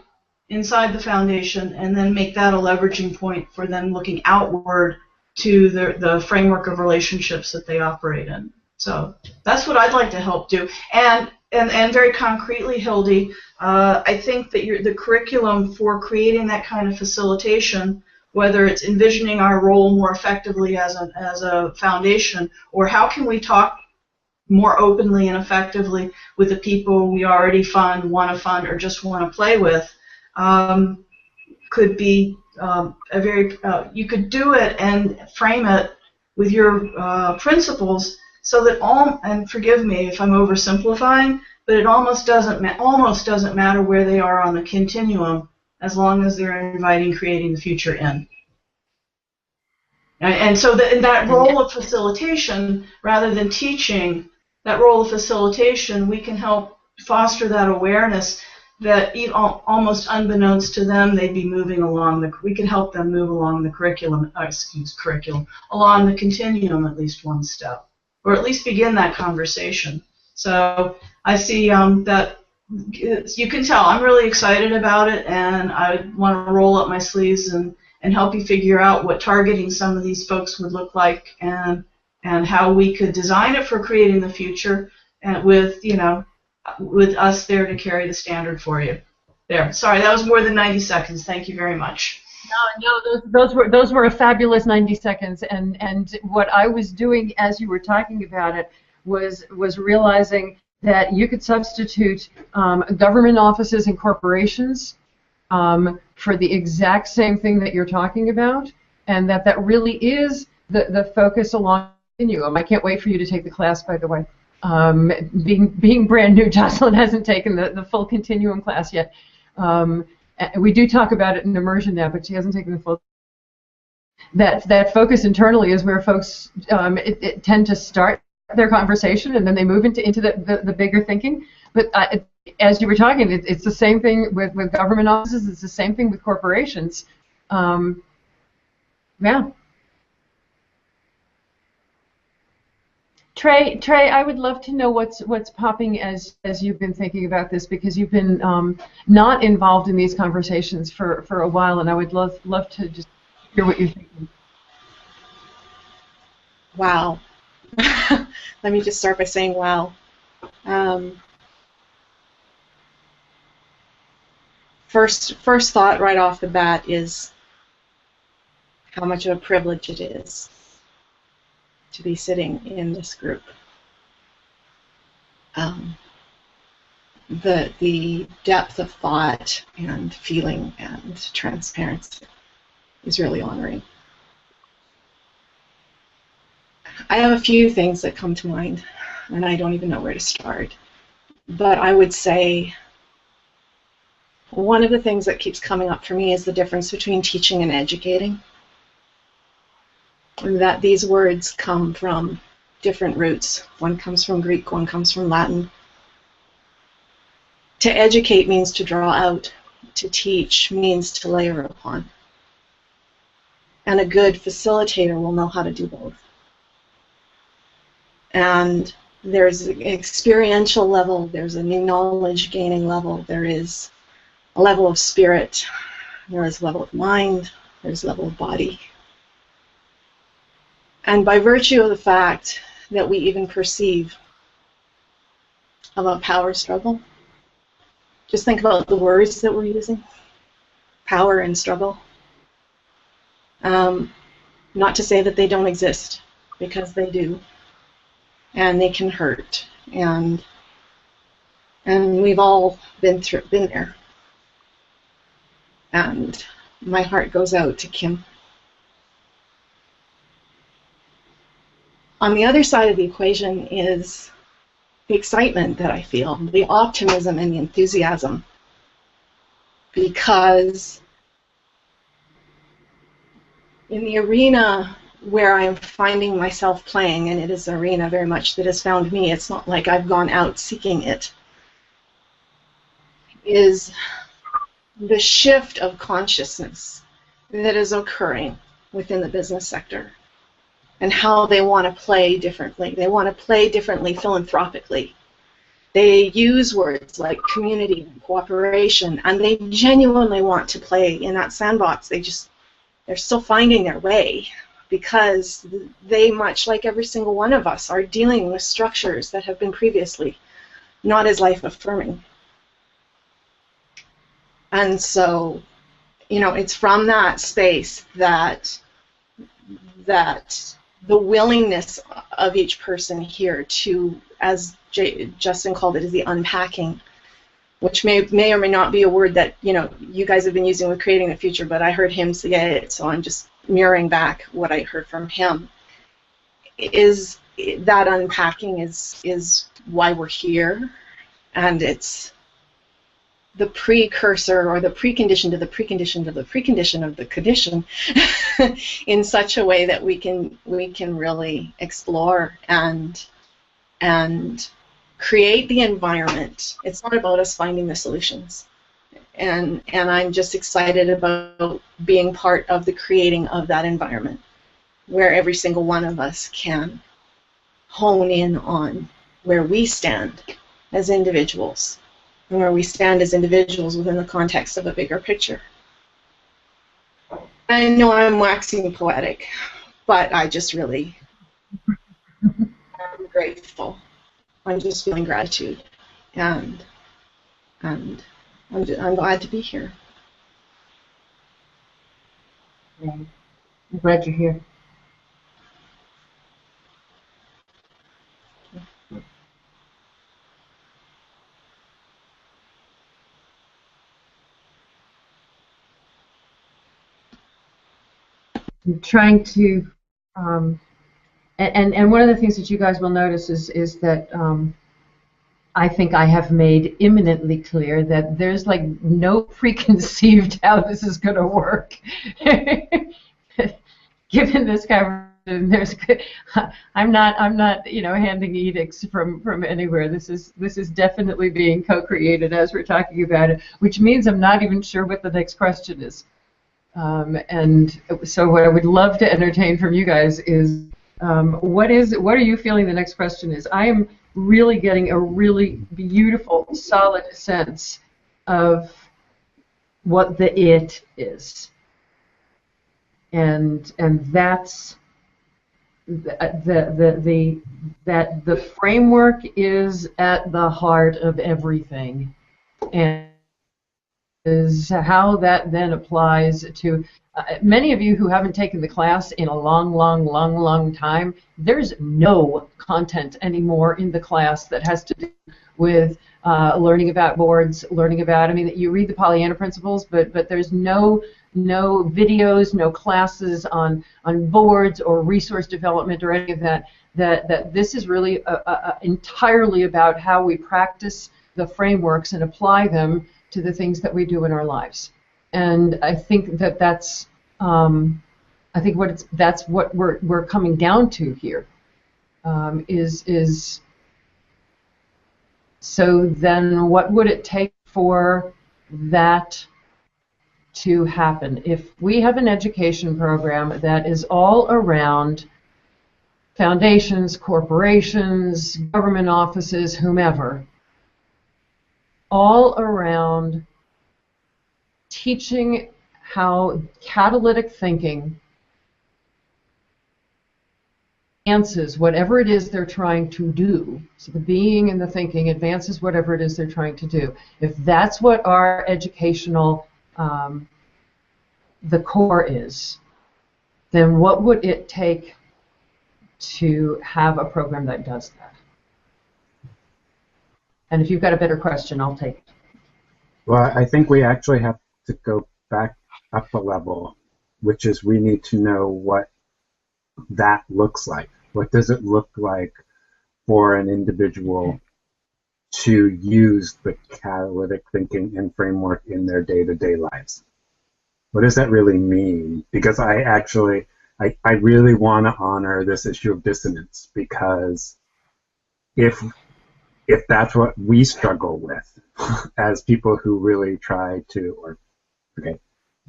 the foundation, and then make that a leveraging point for them looking outward to the framework of relationships that they operate in. So that's what I'd like to help do. And very concretely, Hildy, I think that the curriculum for creating that kind of facilitation, whether it's envisioning our role more effectively as a foundation, or how can we talk more openly and effectively with the people we already fund, want to fund, or just want to play with, could be a very, you could do it and frame it with your principles so that and forgive me if I'm oversimplifying, but it almost doesn't matter where they are on the continuum as long as they're inviting creating the future in. And so that role of facilitation, rather than teaching, that role of facilitation, we can help foster that awareness that almost unbeknownst to them, they'd be moving along we can help them move along the curriculum, along the continuum at least one step, or at least begin that conversation. So I see that you can tell I'm really excited about it, and I want to roll up my sleeves and help you figure out what targeting some of these folks would look like, and how we could design it for creating the future, and with us there to carry the standard for you. There. Sorry, that was more than 90 seconds. Thank you very much. No, those were a fabulous 90 seconds, and what I was doing as you were talking about it was realizing that you could substitute government offices and corporations for the exact same thing that you're talking about, and that really is the focus along the continuum. I can't wait for you to take the class, by the way. Being brand new, Jocelyn hasn't taken the full continuum class yet. We do talk about it in immersion now, but she hasn't taken the full. That focus internally is where folks tend to start their conversation, and then they move into the bigger thinking. But as you were talking, it's the same thing with government offices. It's the same thing with corporations. Yeah. Trey, I would love to know what's popping as you've been thinking about this, because you've been not involved in these conversations for a while, and I would love to just hear what you're thinking. Wow. Let me just start by saying wow. First thought right off the bat is how much of a privilege it is to be sitting in this group. The depth of thought and feeling and transparency is really honoring. I have a few things that come to mind, and I don't even know where to start. But I would say one of the things that keeps coming up for me is the difference between teaching and educating. And that these words come from different roots. One comes from Greek, one comes from Latin. To educate means to draw out. To teach means to layer upon. And a good facilitator will know how to do both. And there's an experiential level, there's a new knowledge gaining level, there is a level of spirit, there is a level of mind, there's a level of body. And by virtue of the fact that we even perceive of a power struggle, just think about the words that we're using, power and struggle. Not to say that they don't exist, because they do. And they can hurt. And And we've all been there. And my heart goes out to Kim. On the other side of the equation is the excitement that I feel, the optimism and the enthusiasm, because in the arena where I'm finding myself playing, and it is an arena very much that has found me, it's not like I've gone out seeking it, is the shift of consciousness that is occurring within the business sector and how they want to play differently. They want to play differently philanthropically. They use words like community and cooperation, and they genuinely want to play in that sandbox. They're still finding their way, because they, much like every single one of us, are dealing with structures that have been previously not as life-affirming. And so, you know, it's from that space that the willingness of each person here to, as Justin called it, is the unpacking, which may or may not be a word that, you know, you guys have been using with Creating the Future, but I heard him say it, so I'm just mirroring back what I heard from him. Is that unpacking is why we're here, and it's the precursor or the precondition to the precondition to the precondition of the condition in such a way that we can really explore and create the environment. It's not about us finding the solutions. And I'm just excited about being part of the creating of that environment where every single one of us can hone in on where we stand as individuals, and where we stand as individuals within the context of a bigger picture. I know I'm waxing poetic, but I just really am grateful. I'm just feeling gratitude, and I'm glad to be here. I'm glad you're here. I'm trying to, and one of the things that you guys will notice is that I think I have made imminently clear that there's like no preconceived how this is going to work. Given this conversation, I'm not handing edicts from anywhere. This is definitely being co-created as we're talking about it, which means I'm not even sure what the next question is. And so what I would love to entertain from you guys is what are you feeling the next question is? I am really getting a really beautiful, solid sense of what the it is. And that's that the framework is at the heart of everything, and is how that then applies to many of you who haven't taken the class in a long time. There's no content anymore in the class that has to do with learning about boards, learning about, I mean, you read the Pollyanna Principles, but there's no videos, no classes on boards or resource development or any of that. That this is really entirely about how we practice the frameworks and apply them to the things that we do in our lives. And I think that's that's what we're coming down to here. Is so then what would it take for that to happen? If we have an education program that is all around foundations, corporations, government offices, whomever, all around teaching how catalytic thinking advances whatever it is they're trying to do. So the being and the thinking advances whatever it is they're trying to do. If that's what our educational, the core is, then what would it take to have a program that does that? And if you've got a better question, I'll take it. Well, I think we actually have to go back up a level, which is we need to know what that looks like. What does it look like for an individual to use the catalytic thinking and framework in their day-to-day lives? What does that really mean? Because I really want to honor this issue of dissonance, because if that's what we struggle with as people who really try to,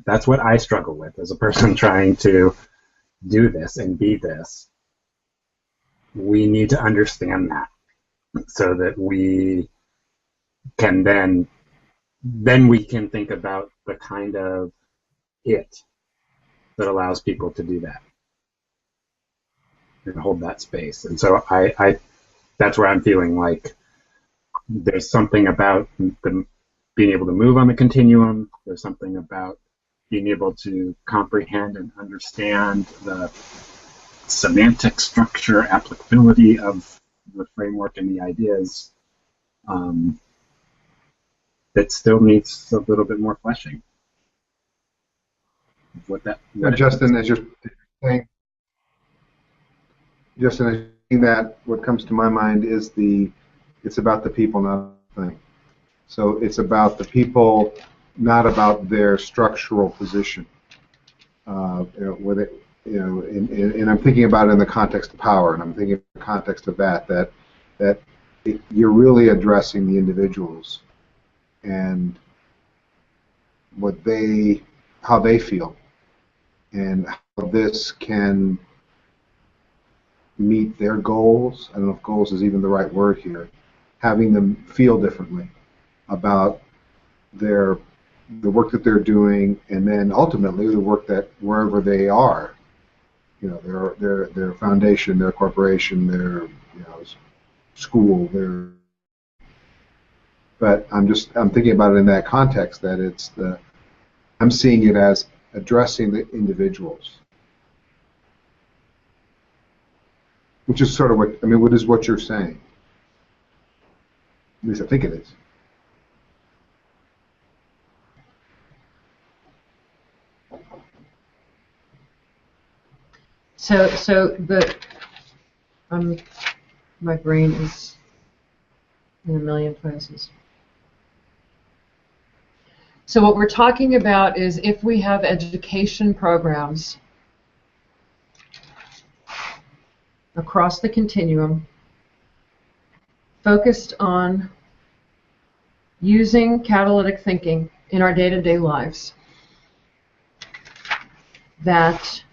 that's what I struggle with as a person trying to do this and be this, we need to understand that so that we can then we can think about the kind of it that allows people to do that and hold that space. And so I that's where I'm feeling like there's something about being able to move on the continuum. There's something about being able to comprehend and understand the semantic structure, applicability of the framework and the ideas that still needs a little bit more fleshing. Justin, as you're saying, that, what comes to my mind is it's about the people, not the thing. So it's about the people, not about their structural position. And I'm thinking about it in the context of power, and I'm thinking in the context of that you're really addressing the individuals and how they feel, and how this can meet their goals. I don't know if goals is even the right word here. Having them feel differently about the work that they're doing, and then ultimately the work that wherever they are, their foundation, their corporation, their school, but I'm thinking about it in that context, that I'm seeing it as addressing the individuals, which is sort of what is what you're saying. At least I think it is. So my brain is in a million places. So what we're talking about is if we have education programs across the continuum focused on using catalytic thinking in our day-to-day lives, that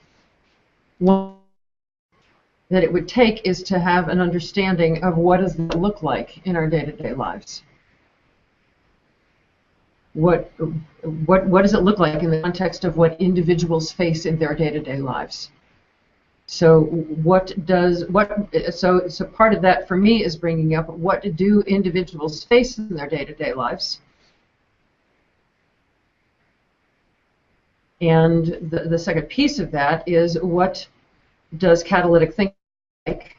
it would take is to have an understanding of what does it look like in our day-to-day lives. What does it look like in the context of what individuals face in their day-to-day lives? So so part of that for me is bringing up what do individuals face in their day-to-day lives, and the second piece of that is what does catalytic thinking like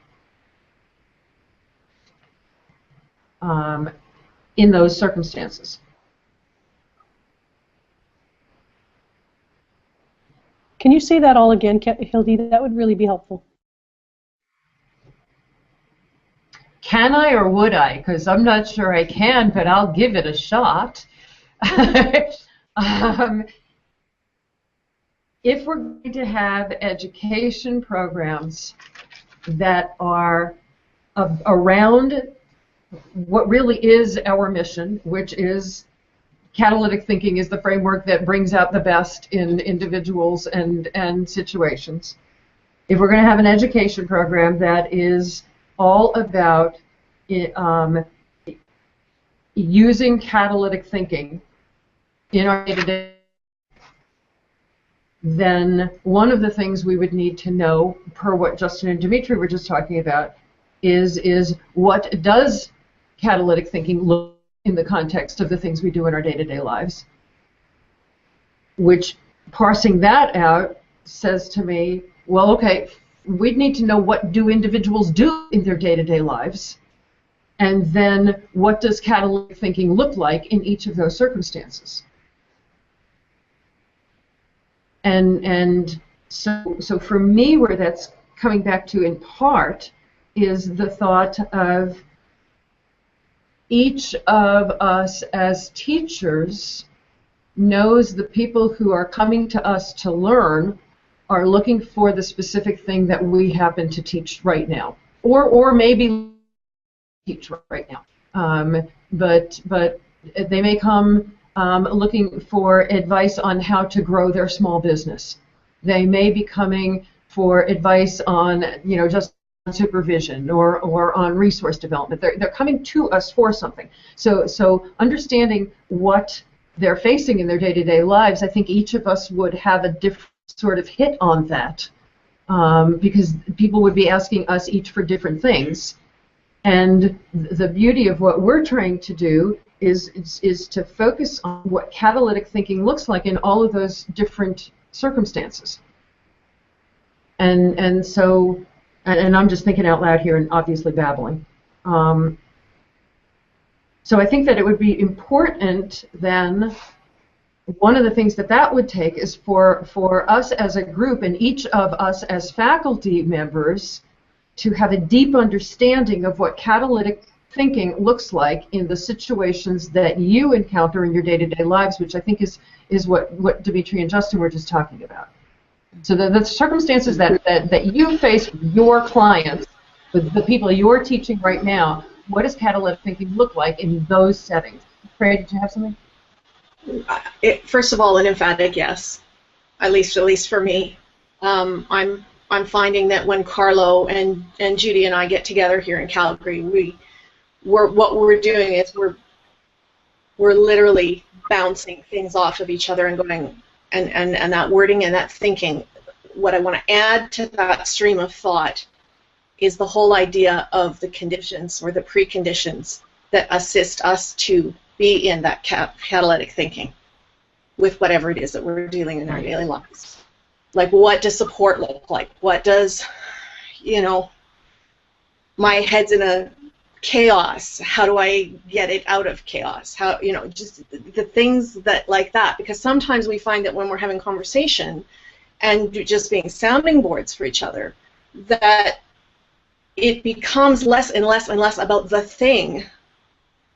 in those circumstances. Can you say that all again, Hildy? That would really be helpful. Can I or would I? Because I'm not sure I can, but I'll give it a shot. If we're going to have education programs that are around what really is our mission, which is catalytic thinking is the framework that brings out the best in individuals and situations. If we're going to have an education program that is all about using catalytic thinking in our day-to-day, then one of the things we would need to know, per what Justin and Dimitri were just talking about, is what does catalytic thinking look in the context of the things we do in our day-to-day lives, which, parsing that out, says to me, well, okay, we'd need to know what do individuals do in their day-to-day lives, and then what does catalytic thinking look like in each of those circumstances? And so for me, where that's coming back to in part is the thought of each of us as teachers knows the people who are coming to us to learn are looking for the specific thing that we happen to teach right now, or maybe teach right now. But they may come looking for advice on how to grow their small business. They may be coming for advice on, just supervision or on resource development. They're coming to us for something. So understanding what they're facing in their day-to-day lives, I think each of us would have a different sort of hit on that, because people would be asking us each for different things. And the beauty of what we're trying to do is to focus on what catalytic thinking looks like in all of those different circumstances. And I'm just thinking out loud here and obviously babbling. So I think that it would be important then, one of the things that would take is for us as a group and each of us as faculty members to have a deep understanding of what catalytic thinking looks like in the situations that you encounter in your day-to-day lives, which I think is what Dimitri and Justin were just talking about. So the circumstances that you face with your clients, with the people you're teaching right now, what does catalytic thinking look like in those settings? Freya, did you have something? First of all, an emphatic yes, at least for me. I'm finding that when Carlo and Judy and I get together here in Calgary, what we're doing is we're literally bouncing things off of each other and going and that wording and that thinking. What I want to add to that stream of thought is the whole idea of the conditions or the preconditions that assist us to be in that catalytic thinking with whatever it is that we're dealing in our daily lives. Like, what does support look like? What does, my head's in a chaos. How do I get it out of chaos? How, just the things that like that. Because sometimes we find that when we're having conversation and just being sounding boards for each other, that it becomes less and less and less about the thing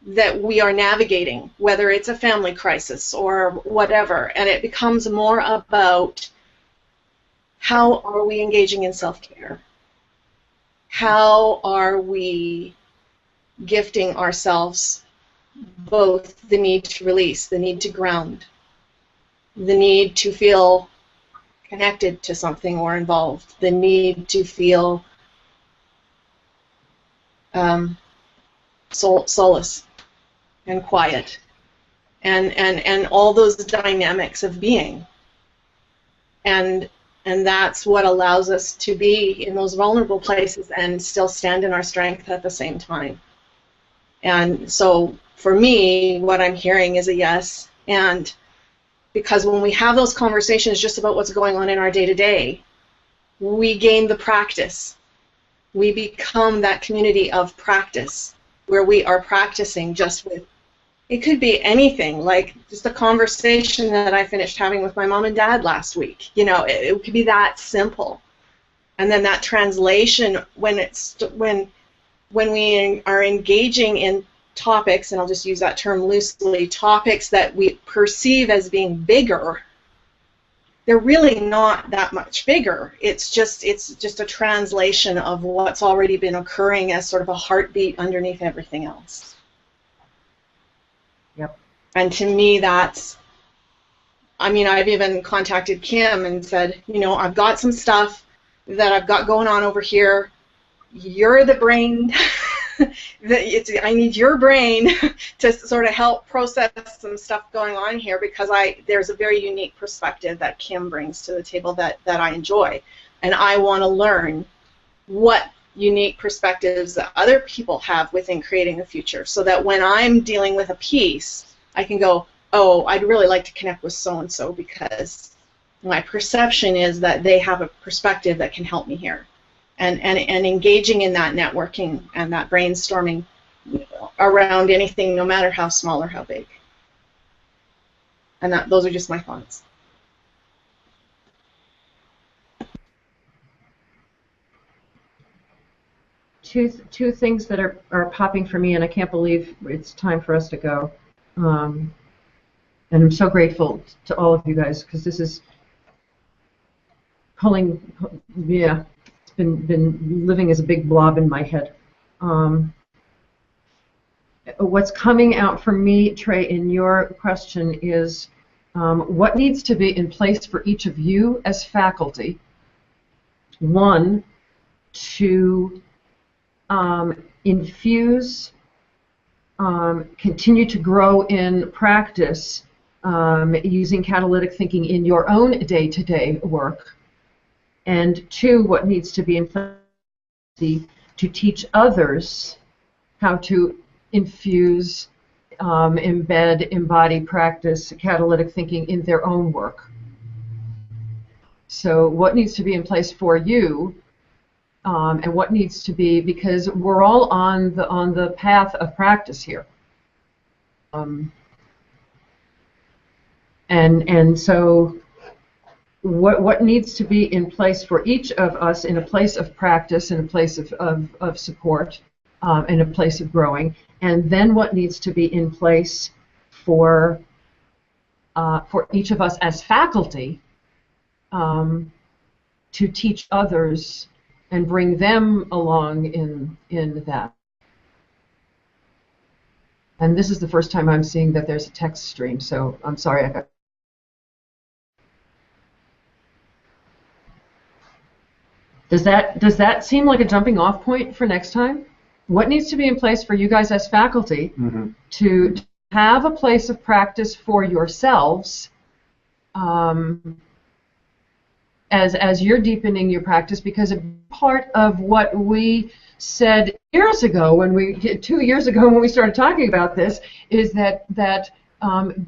that we are navigating, whether it's a family crisis or whatever, and it becomes more about how are we engaging in self-care? How are we gifting ourselves both the need to release, the need to ground, the need to feel connected to something or involved, the need to feel solace and quiet, and all those dynamics of being, and that's what allows us to be in those vulnerable places and still stand in our strength at the same time. And so for me, what I'm hearing is a yes, and because when we have those conversations just about what's going on in our day-to-day, we gain the practice. We become that community of practice where we are practicing just with, it could be anything, like just a conversation that I finished having with my mom and dad last week. It could be that simple. And then that translation when we are engaging in topics, and I'll just use that term loosely, topics that we perceive as being bigger, they're really not that much bigger. It's just a translation of what's already been occurring as sort of a heartbeat underneath everything else. Yep. And to me, that's, I've even contacted Kim and said, I've got some stuff that I've got going on over here. You're the brain. I need your brain to sort of help process some stuff going on here, because there's a very unique perspective that Kim brings to the table that I enjoy, and I want to learn what unique perspectives that other people have within creating a future, so that when I'm dealing with a piece, I can go, oh, I'd really like to connect with so-and-so because my perception is that they have a perspective that can help me here. And engaging in that networking and that brainstorming around anything, no matter how small or how big. And those are just my thoughts. Two things that are popping for me, and I can't believe it's time for us to go. And I'm so grateful to all of you guys, because this is yeah, it's been living as a big blob in my head. What's coming out for me, Trey, in your question is what needs to be in place for each of you as faculty, one, to infuse, continue to grow in practice using catalytic thinking in your own day-to-day work, and two, what needs to be in place to teach others how to infuse, embed, embody, practice catalytic thinking in their own work. So what needs to be in place for you, and what needs to be, because we're all on the path of practice here. And so what needs to be in place for each of us in a place of practice, in a place of support, in a place of growing, and then what needs to be in place for each of us as faculty to teach others and bring them along in that. And this is the first time I'm seeing that there's a text stream, so I'm sorry I got. Does that seem like a jumping off point for next time? What needs to be in place for you guys as faculty to have a place of practice for yourselves as you're deepening your practice? Because a part of what we said years ago, 2 years ago when we started talking about this, is that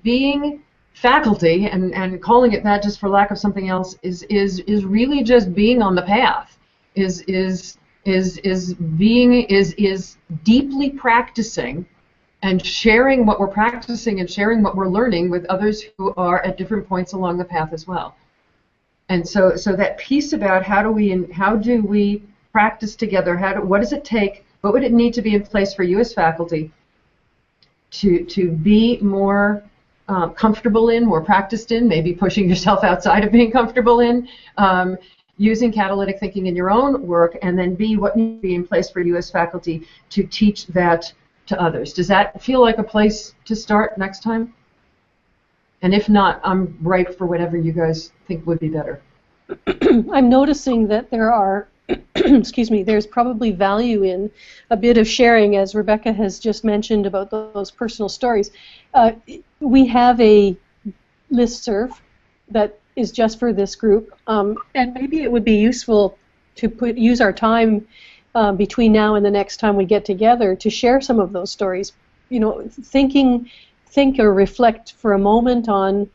being faculty, and calling it that just for lack of something else, is really just being on the path, is deeply practicing and sharing what we're practicing and sharing what we're learning with others who are at different points along the path as well. And so that piece about how do we practice together, what does it take, what would it need to be in place for you as faculty to be more comfortable in, more practiced in, maybe pushing yourself outside of being comfortable in, using catalytic thinking in your own work, and then B, what needs to be in place for you as faculty to teach that to others. Does that feel like a place to start next time? And if not, I'm ripe for whatever you guys think would be better. I'm noticing that there are, excuse me, there's probably value in a bit of sharing, as Rebecca has just mentioned about those personal stories. We have a listserv that is just for this group, and maybe it would be useful to use our time between now and the next time we get together to share some of those stories. You know, think or reflect for a moment on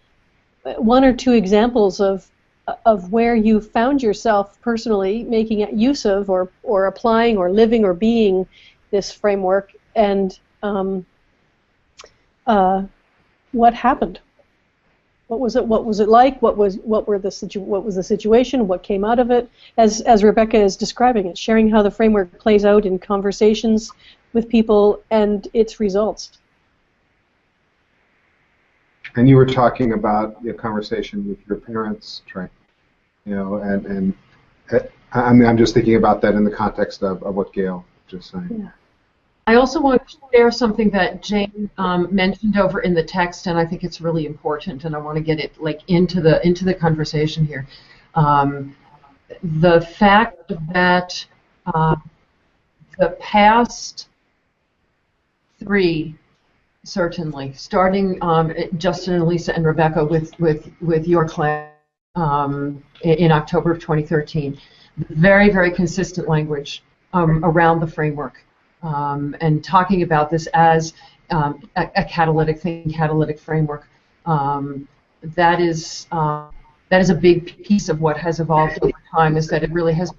one or two examples of where you found yourself personally making use of or applying or living or being this framework, and what happened. What was it? What was it like? What was the situation? What came out of it? As Rebecca is describing it, sharing how the framework plays out in conversations with people and its results. And you were talking about the conversation with your parents, Trey. You know, and I mean, I'm just thinking about that in the context of what Gail just saying. Yeah. I also want to share something that Jane mentioned over in the text, and I think it's really important, and I want to get it into the conversation here. The fact that the past three, certainly, starting Justin and Lisa and Rebecca with your class in October of 2013, very, very consistent language around the framework. And talking about this as a catalytic thinking, catalytic framework, that is a big piece of what has evolved over time. Is that it really has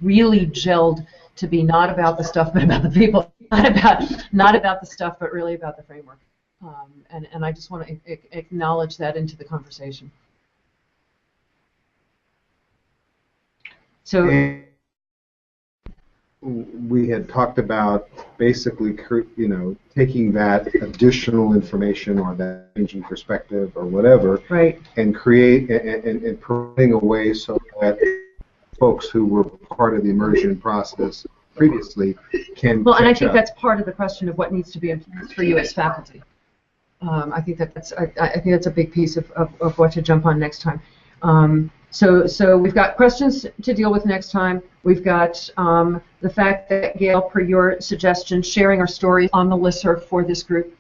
gelled to be not about the stuff but about the people. not about the stuff, but really about the framework. And I just want to acknowledge that into the conversation. So and we had talked about basically, taking that additional information or that changing perspective or whatever, right, and providing a way so that folks who were part of the immersion process previously can. Well, and I catch think up. that's part of the question of what needs to be in place for you as faculty. I think that's a big piece of what to jump on next time. So we've got questions to deal with next time. We've got the fact that, Gail, per your suggestion, sharing our stories on the listserv for this group.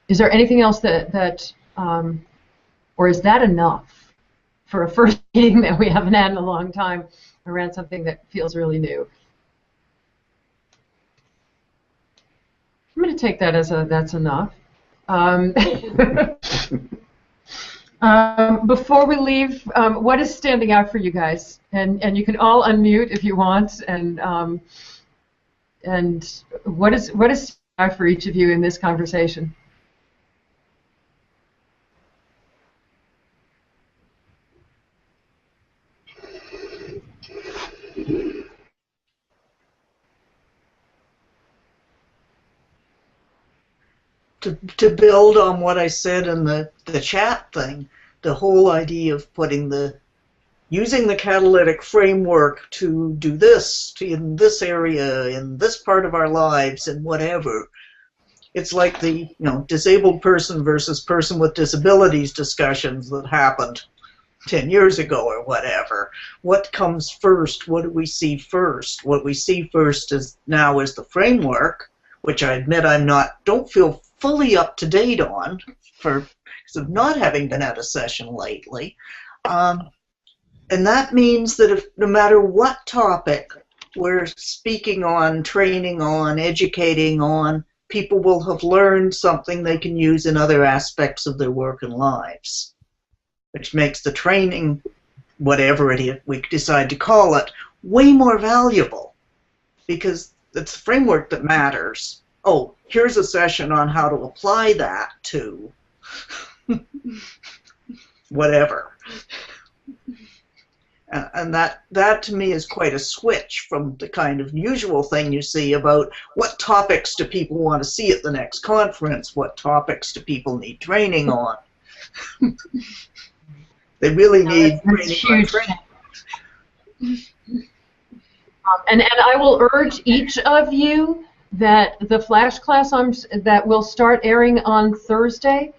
Is there anything else or is that enough for a first meeting that we haven't had in a long time around something that feels really new? I'm going to take that as that's enough. Before we leave, what is standing out for you guys? And you can all unmute if you want. And what is standing out for each of you in this conversation? To build on what I said in the chat thing, the whole idea of using the catalytic framework to do this in this area, in this part of our lives, and whatever. It's like the disabled person versus person with disabilities discussions that happened 10 years ago or whatever. What comes first? What do we see first? What we see first is the framework, which I admit don't feel fully up to date on because of not having been at a session lately. And that means that no matter what topic we're speaking on, training on, educating on, people will have learned something they can use in other aspects of their work and lives, which makes the training, whatever we decide to call it, way more valuable because it's the framework that matters. Oh, here's a session on how to apply that to whatever. And that to me is quite a switch from the kind of usual thing you see about what topics do people want to see at the next conference, what topics do people need training on. They really need training. And I will urge each of you that the flash class that will start airing on Thursday,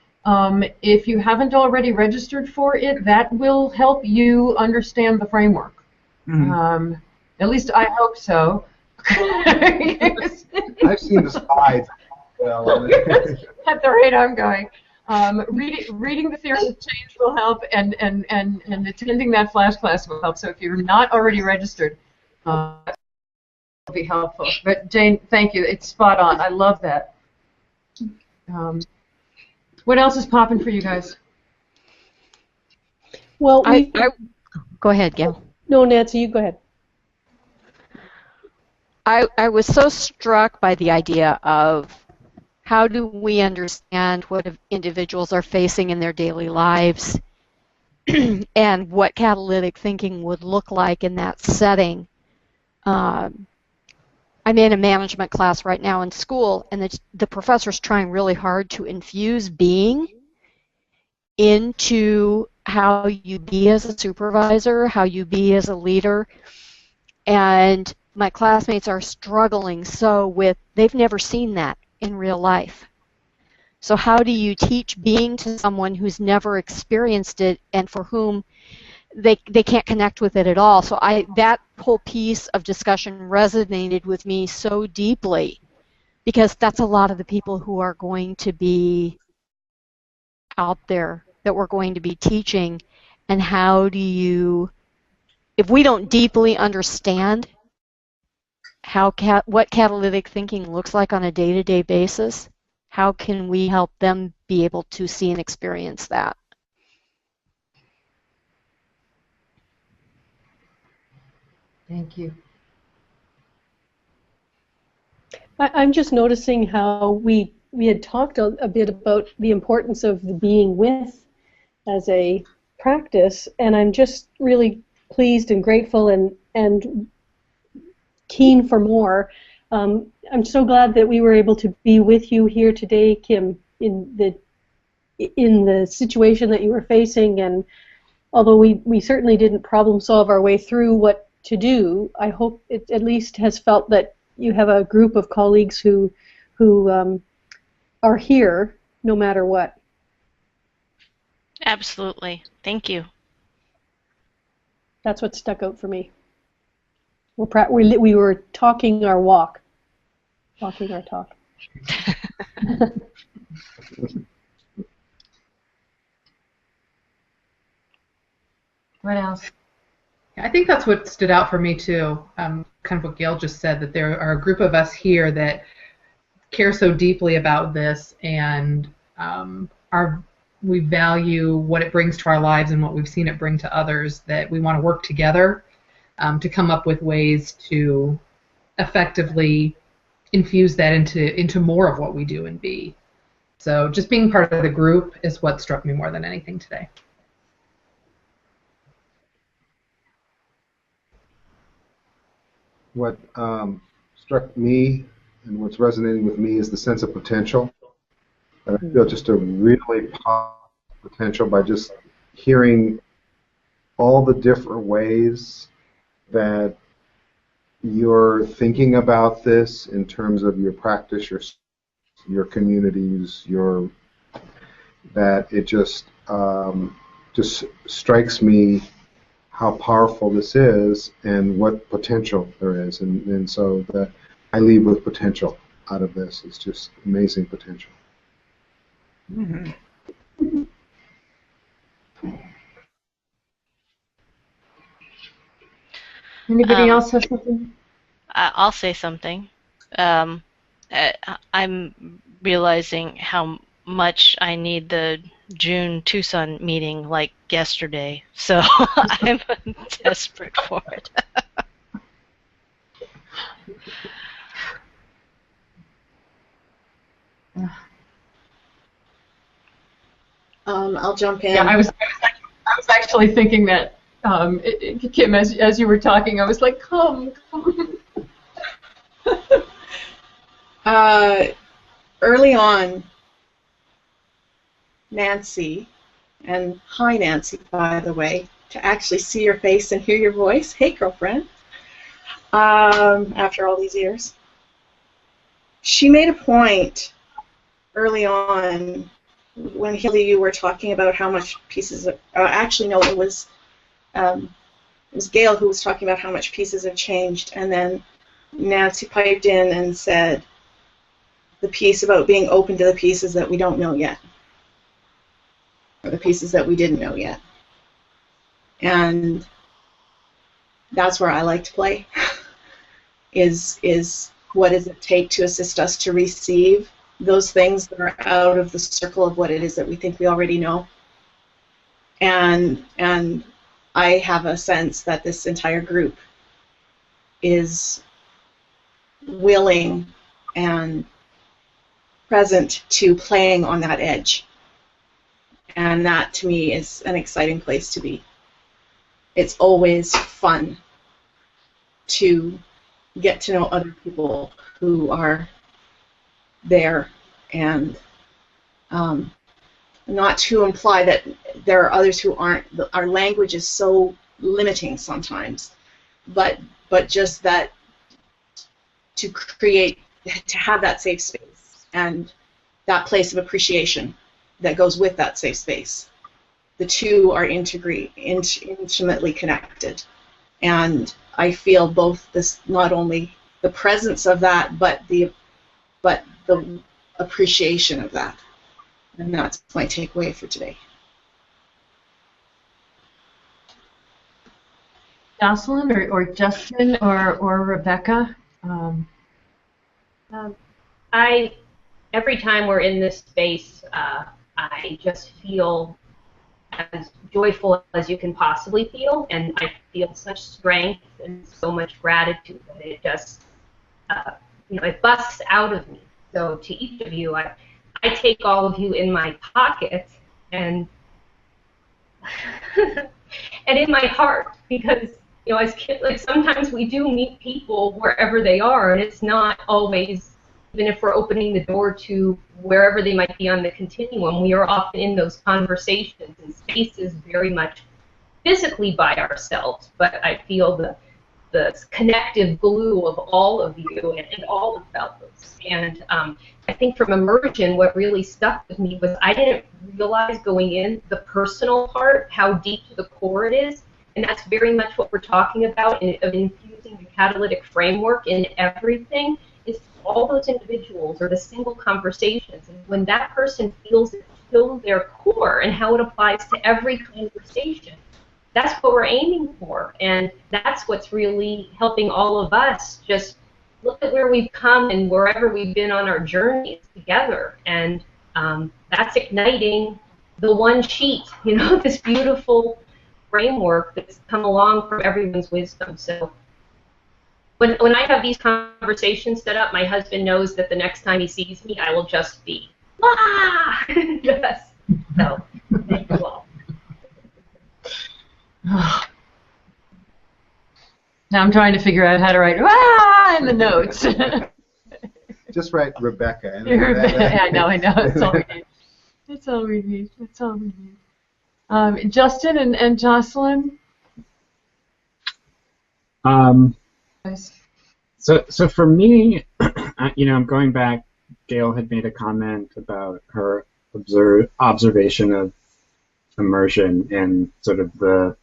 if you haven't already registered for it, that will help you understand the framework. Mm-hmm. At least I hope so. I've seen the slides. Well, at the rate I'm going. Reading the Theory of Change will help, and attending that flash class will help. So if you're not already registered, will be helpful. But Jane, thank you. It's spot on. I love that. What else is popping for you guys? Well, go ahead, Gail. No, Nancy, you go ahead. I was so struck by the idea of how do we understand what individuals are facing in their daily lives and what catalytic thinking would look like in that setting. I'm in a management class right now in school, and the professor's trying really hard to infuse being into how you be as a supervisor, how you be as a leader, and my classmates are struggling they've never seen that in real life. So how do you teach being to someone who's never experienced it and for whom they can't connect with it at all? So that whole piece of discussion resonated with me so deeply because that's a lot of the people who are going to be out there that we're going to be teaching. And how do you, if we don't deeply understand what catalytic thinking looks like on a day-to-day basis, how can we help them be able to see and experience that? Thank you. I'm just noticing how we had talked a bit about the importance of the being with as a practice, and I'm just really pleased and grateful and keen for more. I'm so glad that we were able to be with you here today, Kim, in the situation that you were facing, and although we certainly didn't problem solve our way through what to do, I hope it at least has felt that you have a group of colleagues who are here no matter what. Absolutely. Thank you. That's what stuck out for me. We were talking our walk, walking our talk. What else? I think that's what stood out for me too. Kind of what Gail just said, that there are a group of us here that care so deeply about this, and we value what it brings to our lives and what we've seen it bring to others, that we want to work together to come up with ways to effectively infuse that into more of what we do and be. So just being part of the group is what struck me more than anything today. What struck me and what's resonating with me is the sense of potential. And I feel just a really positive potential by just hearing all the different ways that you're thinking about this in terms of your practice, your communities, that it just strikes me how powerful this is and what potential there is, and so that I leave with potential out of this. It's just amazing potential. Mm-hmm. Anybody else have something? I'll say something. I'm realizing how much I need the June Tucson meeting like yesterday, so I'm desperate for it. I'll jump in. Yeah, I was actually thinking that, Kim, as you were talking, I was like, come. Early on, Nancy, and hi Nancy, by the way, to actually see your face and hear your voice. Hey, girlfriend. After all these years, she made a point early on when you were talking about how much pieces of, actually no, it was Gail who was talking about how much pieces have changed, and then Nancy piped in and said the piece about being open to the pieces that we don't know yet, or the pieces that we didn't know yet. And that's where I like to play, is what does it take to assist us to receive those things that are out of the circle of what it is that we think we already know. And I have a sense that this entire group is willing and present to playing on that edge. And that, to me, is an exciting place to be. It's always fun to get to know other people who are there, and not to imply that there are others who aren't. Our language is so limiting sometimes, but just that to have that safe space and that place of appreciation that goes with that safe space. The two are intimately connected, and I feel both this, not only the presence of that, but the appreciation of that, and that's my takeaway for today. Jocelyn or Justin or Rebecca? Every time we're in this space, I just feel as joyful as you can possibly feel, and I feel such strength and so much gratitude that it just it busts out of me. So to each of you, I take all of you in my pocket and and in my heart, because as kids, like, sometimes we do meet people wherever they are, and it's not always, even if we're opening the door to wherever they might be on the continuum, we are often in those conversations and spaces very much physically by ourselves, but I feel the connective glue of all of you and all of fellows. And I think from immersion, what really stuck with me was I didn't realize going in the personal part, how deep to the core it is, and that's very much what we're talking about of infusing the catalytic framework in everything, is all those individuals or the single conversations, and when that person feels it to their core and how it applies to every conversation, that's what we're aiming for, and that's what's really helping all of us just look at where we've come and wherever we've been on our journeys together, and that's igniting the one sheet, this beautiful framework that's come along from everyone's wisdom. So when I have these conversations set up, my husband knows that the next time he sees me, I will just be, ah! Yes. So, thank you all. Now I'm trying to figure out how to write "ah" in the notes. Just write Rebecca. And I know. That's all we need. That's all we need. Justin and Jocelyn. So for me, I'm going back. Gail had made a comment about her observation of immersion and sort of the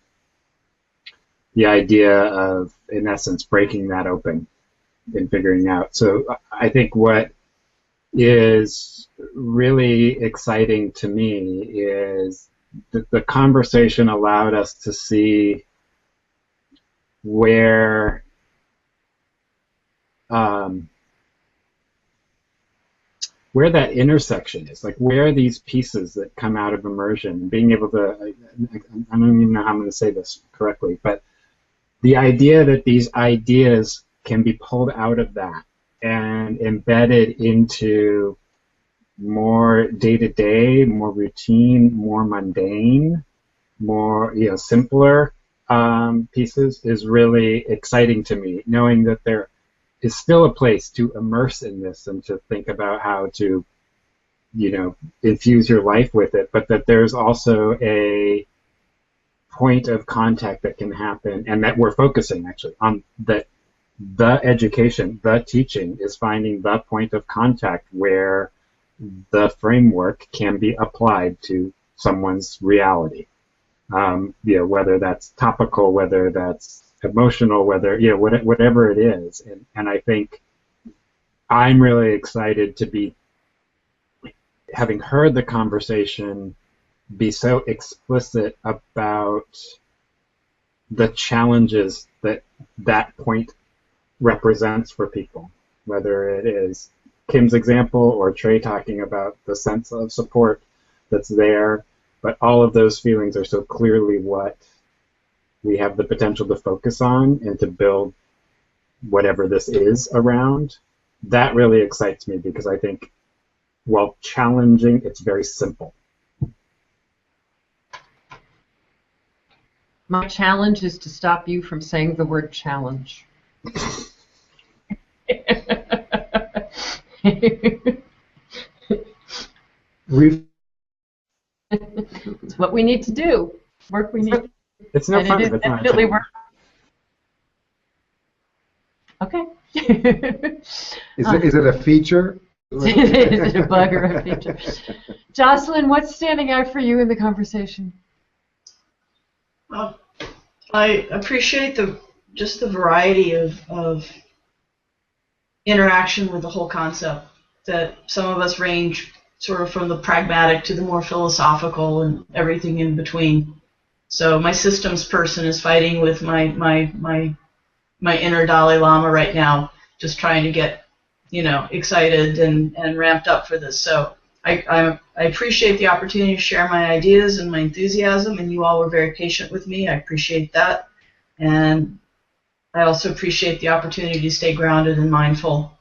idea of, in essence, breaking that open and figuring out. So I think what is really exciting to me is that the conversation allowed us to see where that intersection is, like where these pieces that come out of immersion, being able to, I don't even know how I'm going to say this correctly, but the idea that these ideas can be pulled out of that and embedded into more day-to-day, more routine, more mundane, more simpler pieces is really exciting to me, knowing that there is still a place to immerse in this and to think about how to, infuse your life with it, but that there's also a point of contact that can happen, and that we're focusing actually on that. The education, the teaching is finding the point of contact where the framework can be applied to someone's reality. Whether that's topical, whether that's emotional, whatever it is. And I think I'm really excited to be, having heard the conversation, be so explicit about the challenges that point represents for people, whether it is Kim's example or Trey talking about the sense of support that's there, but all of those feelings are so clearly what we have the potential to focus on and to build whatever this is around. That really excites me because I think, while challenging, it's very simple. My challenge is to stop you from saying the word challenge. It's what we need to do. Work we need. It's no fun. It is definitely work. Okay. Is it a feature? Is it a bug or a feature? Jocelyn, what's standing out for you in the conversation? I appreciate just the variety of interaction with the whole concept, that some of us range sort of from the pragmatic to the more philosophical and everything in between. So my systems person is fighting with my inner Dalai Lama right now, just trying to get excited and ramped up for this. So I appreciate the opportunity to share my ideas and my enthusiasm, and you all were very patient with me. I appreciate that. And I also appreciate the opportunity to stay grounded and mindful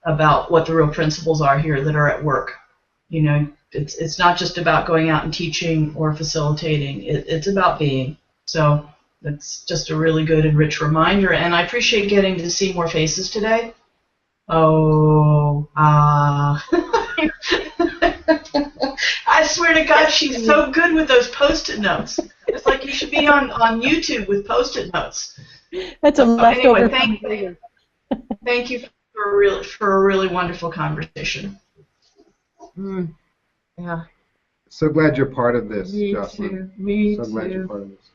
about what the real principles are here that are at work. You know, it's not just about going out and teaching or facilitating. It's about being. So that's just a really good and rich reminder, and I appreciate getting to see more faces today. Oh, I swear to God, she's so good with those Post-it notes. It's like you should be on YouTube with Post-it notes. That's a leftover. Anyway, thank you for a really wonderful conversation. Yeah. So glad you're part of this, Me Jocelyn. too. Me so glad too. you're part of this.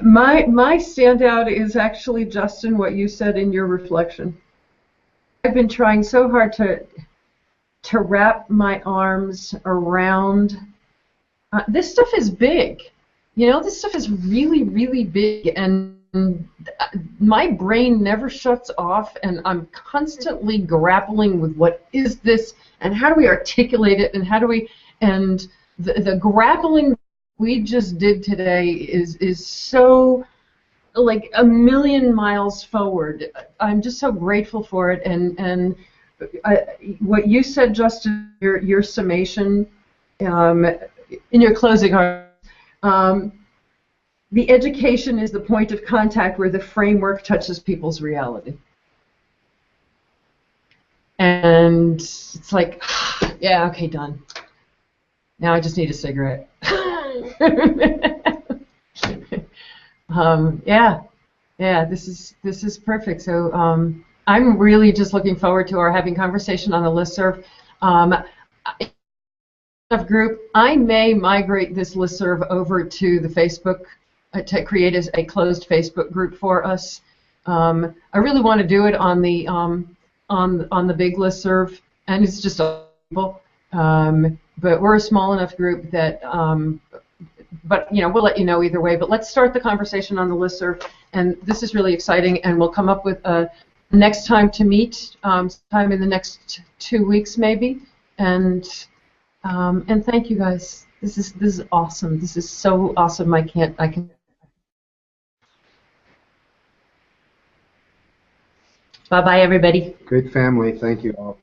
My standout is actually, Justin, what you said in your reflection. I've been trying so hard to wrap my arms around. This stuff is big. You know, this stuff is really, really big, and my brain never shuts off, and I'm constantly grappling with what is this, and how do we articulate it, and how do we, and the grappling we just did today is so like a million miles forward. I'm just so grateful for it, and what you said, Justin, your summation, in your closing argument, the education is the point of contact where the framework touches people's reality. And it's like, yeah, okay, done. Now I just need a cigarette. Yeah, this is perfect. So I'm really just looking forward to our having conversation on the listserv. Group, I may migrate this listserv over to the Facebook to create a closed Facebook group for us. I really want to do it on the big listserv, and it's just people. But we're a small enough group that, but you know, we'll let you know either way. But let's start the conversation on the listserv, and this is really exciting. And we'll come up with a next time to meet, sometime in the next 2 weeks maybe. And thank you guys. This is awesome. This is so awesome. I can. Bye bye everybody. Great family. Thank you all.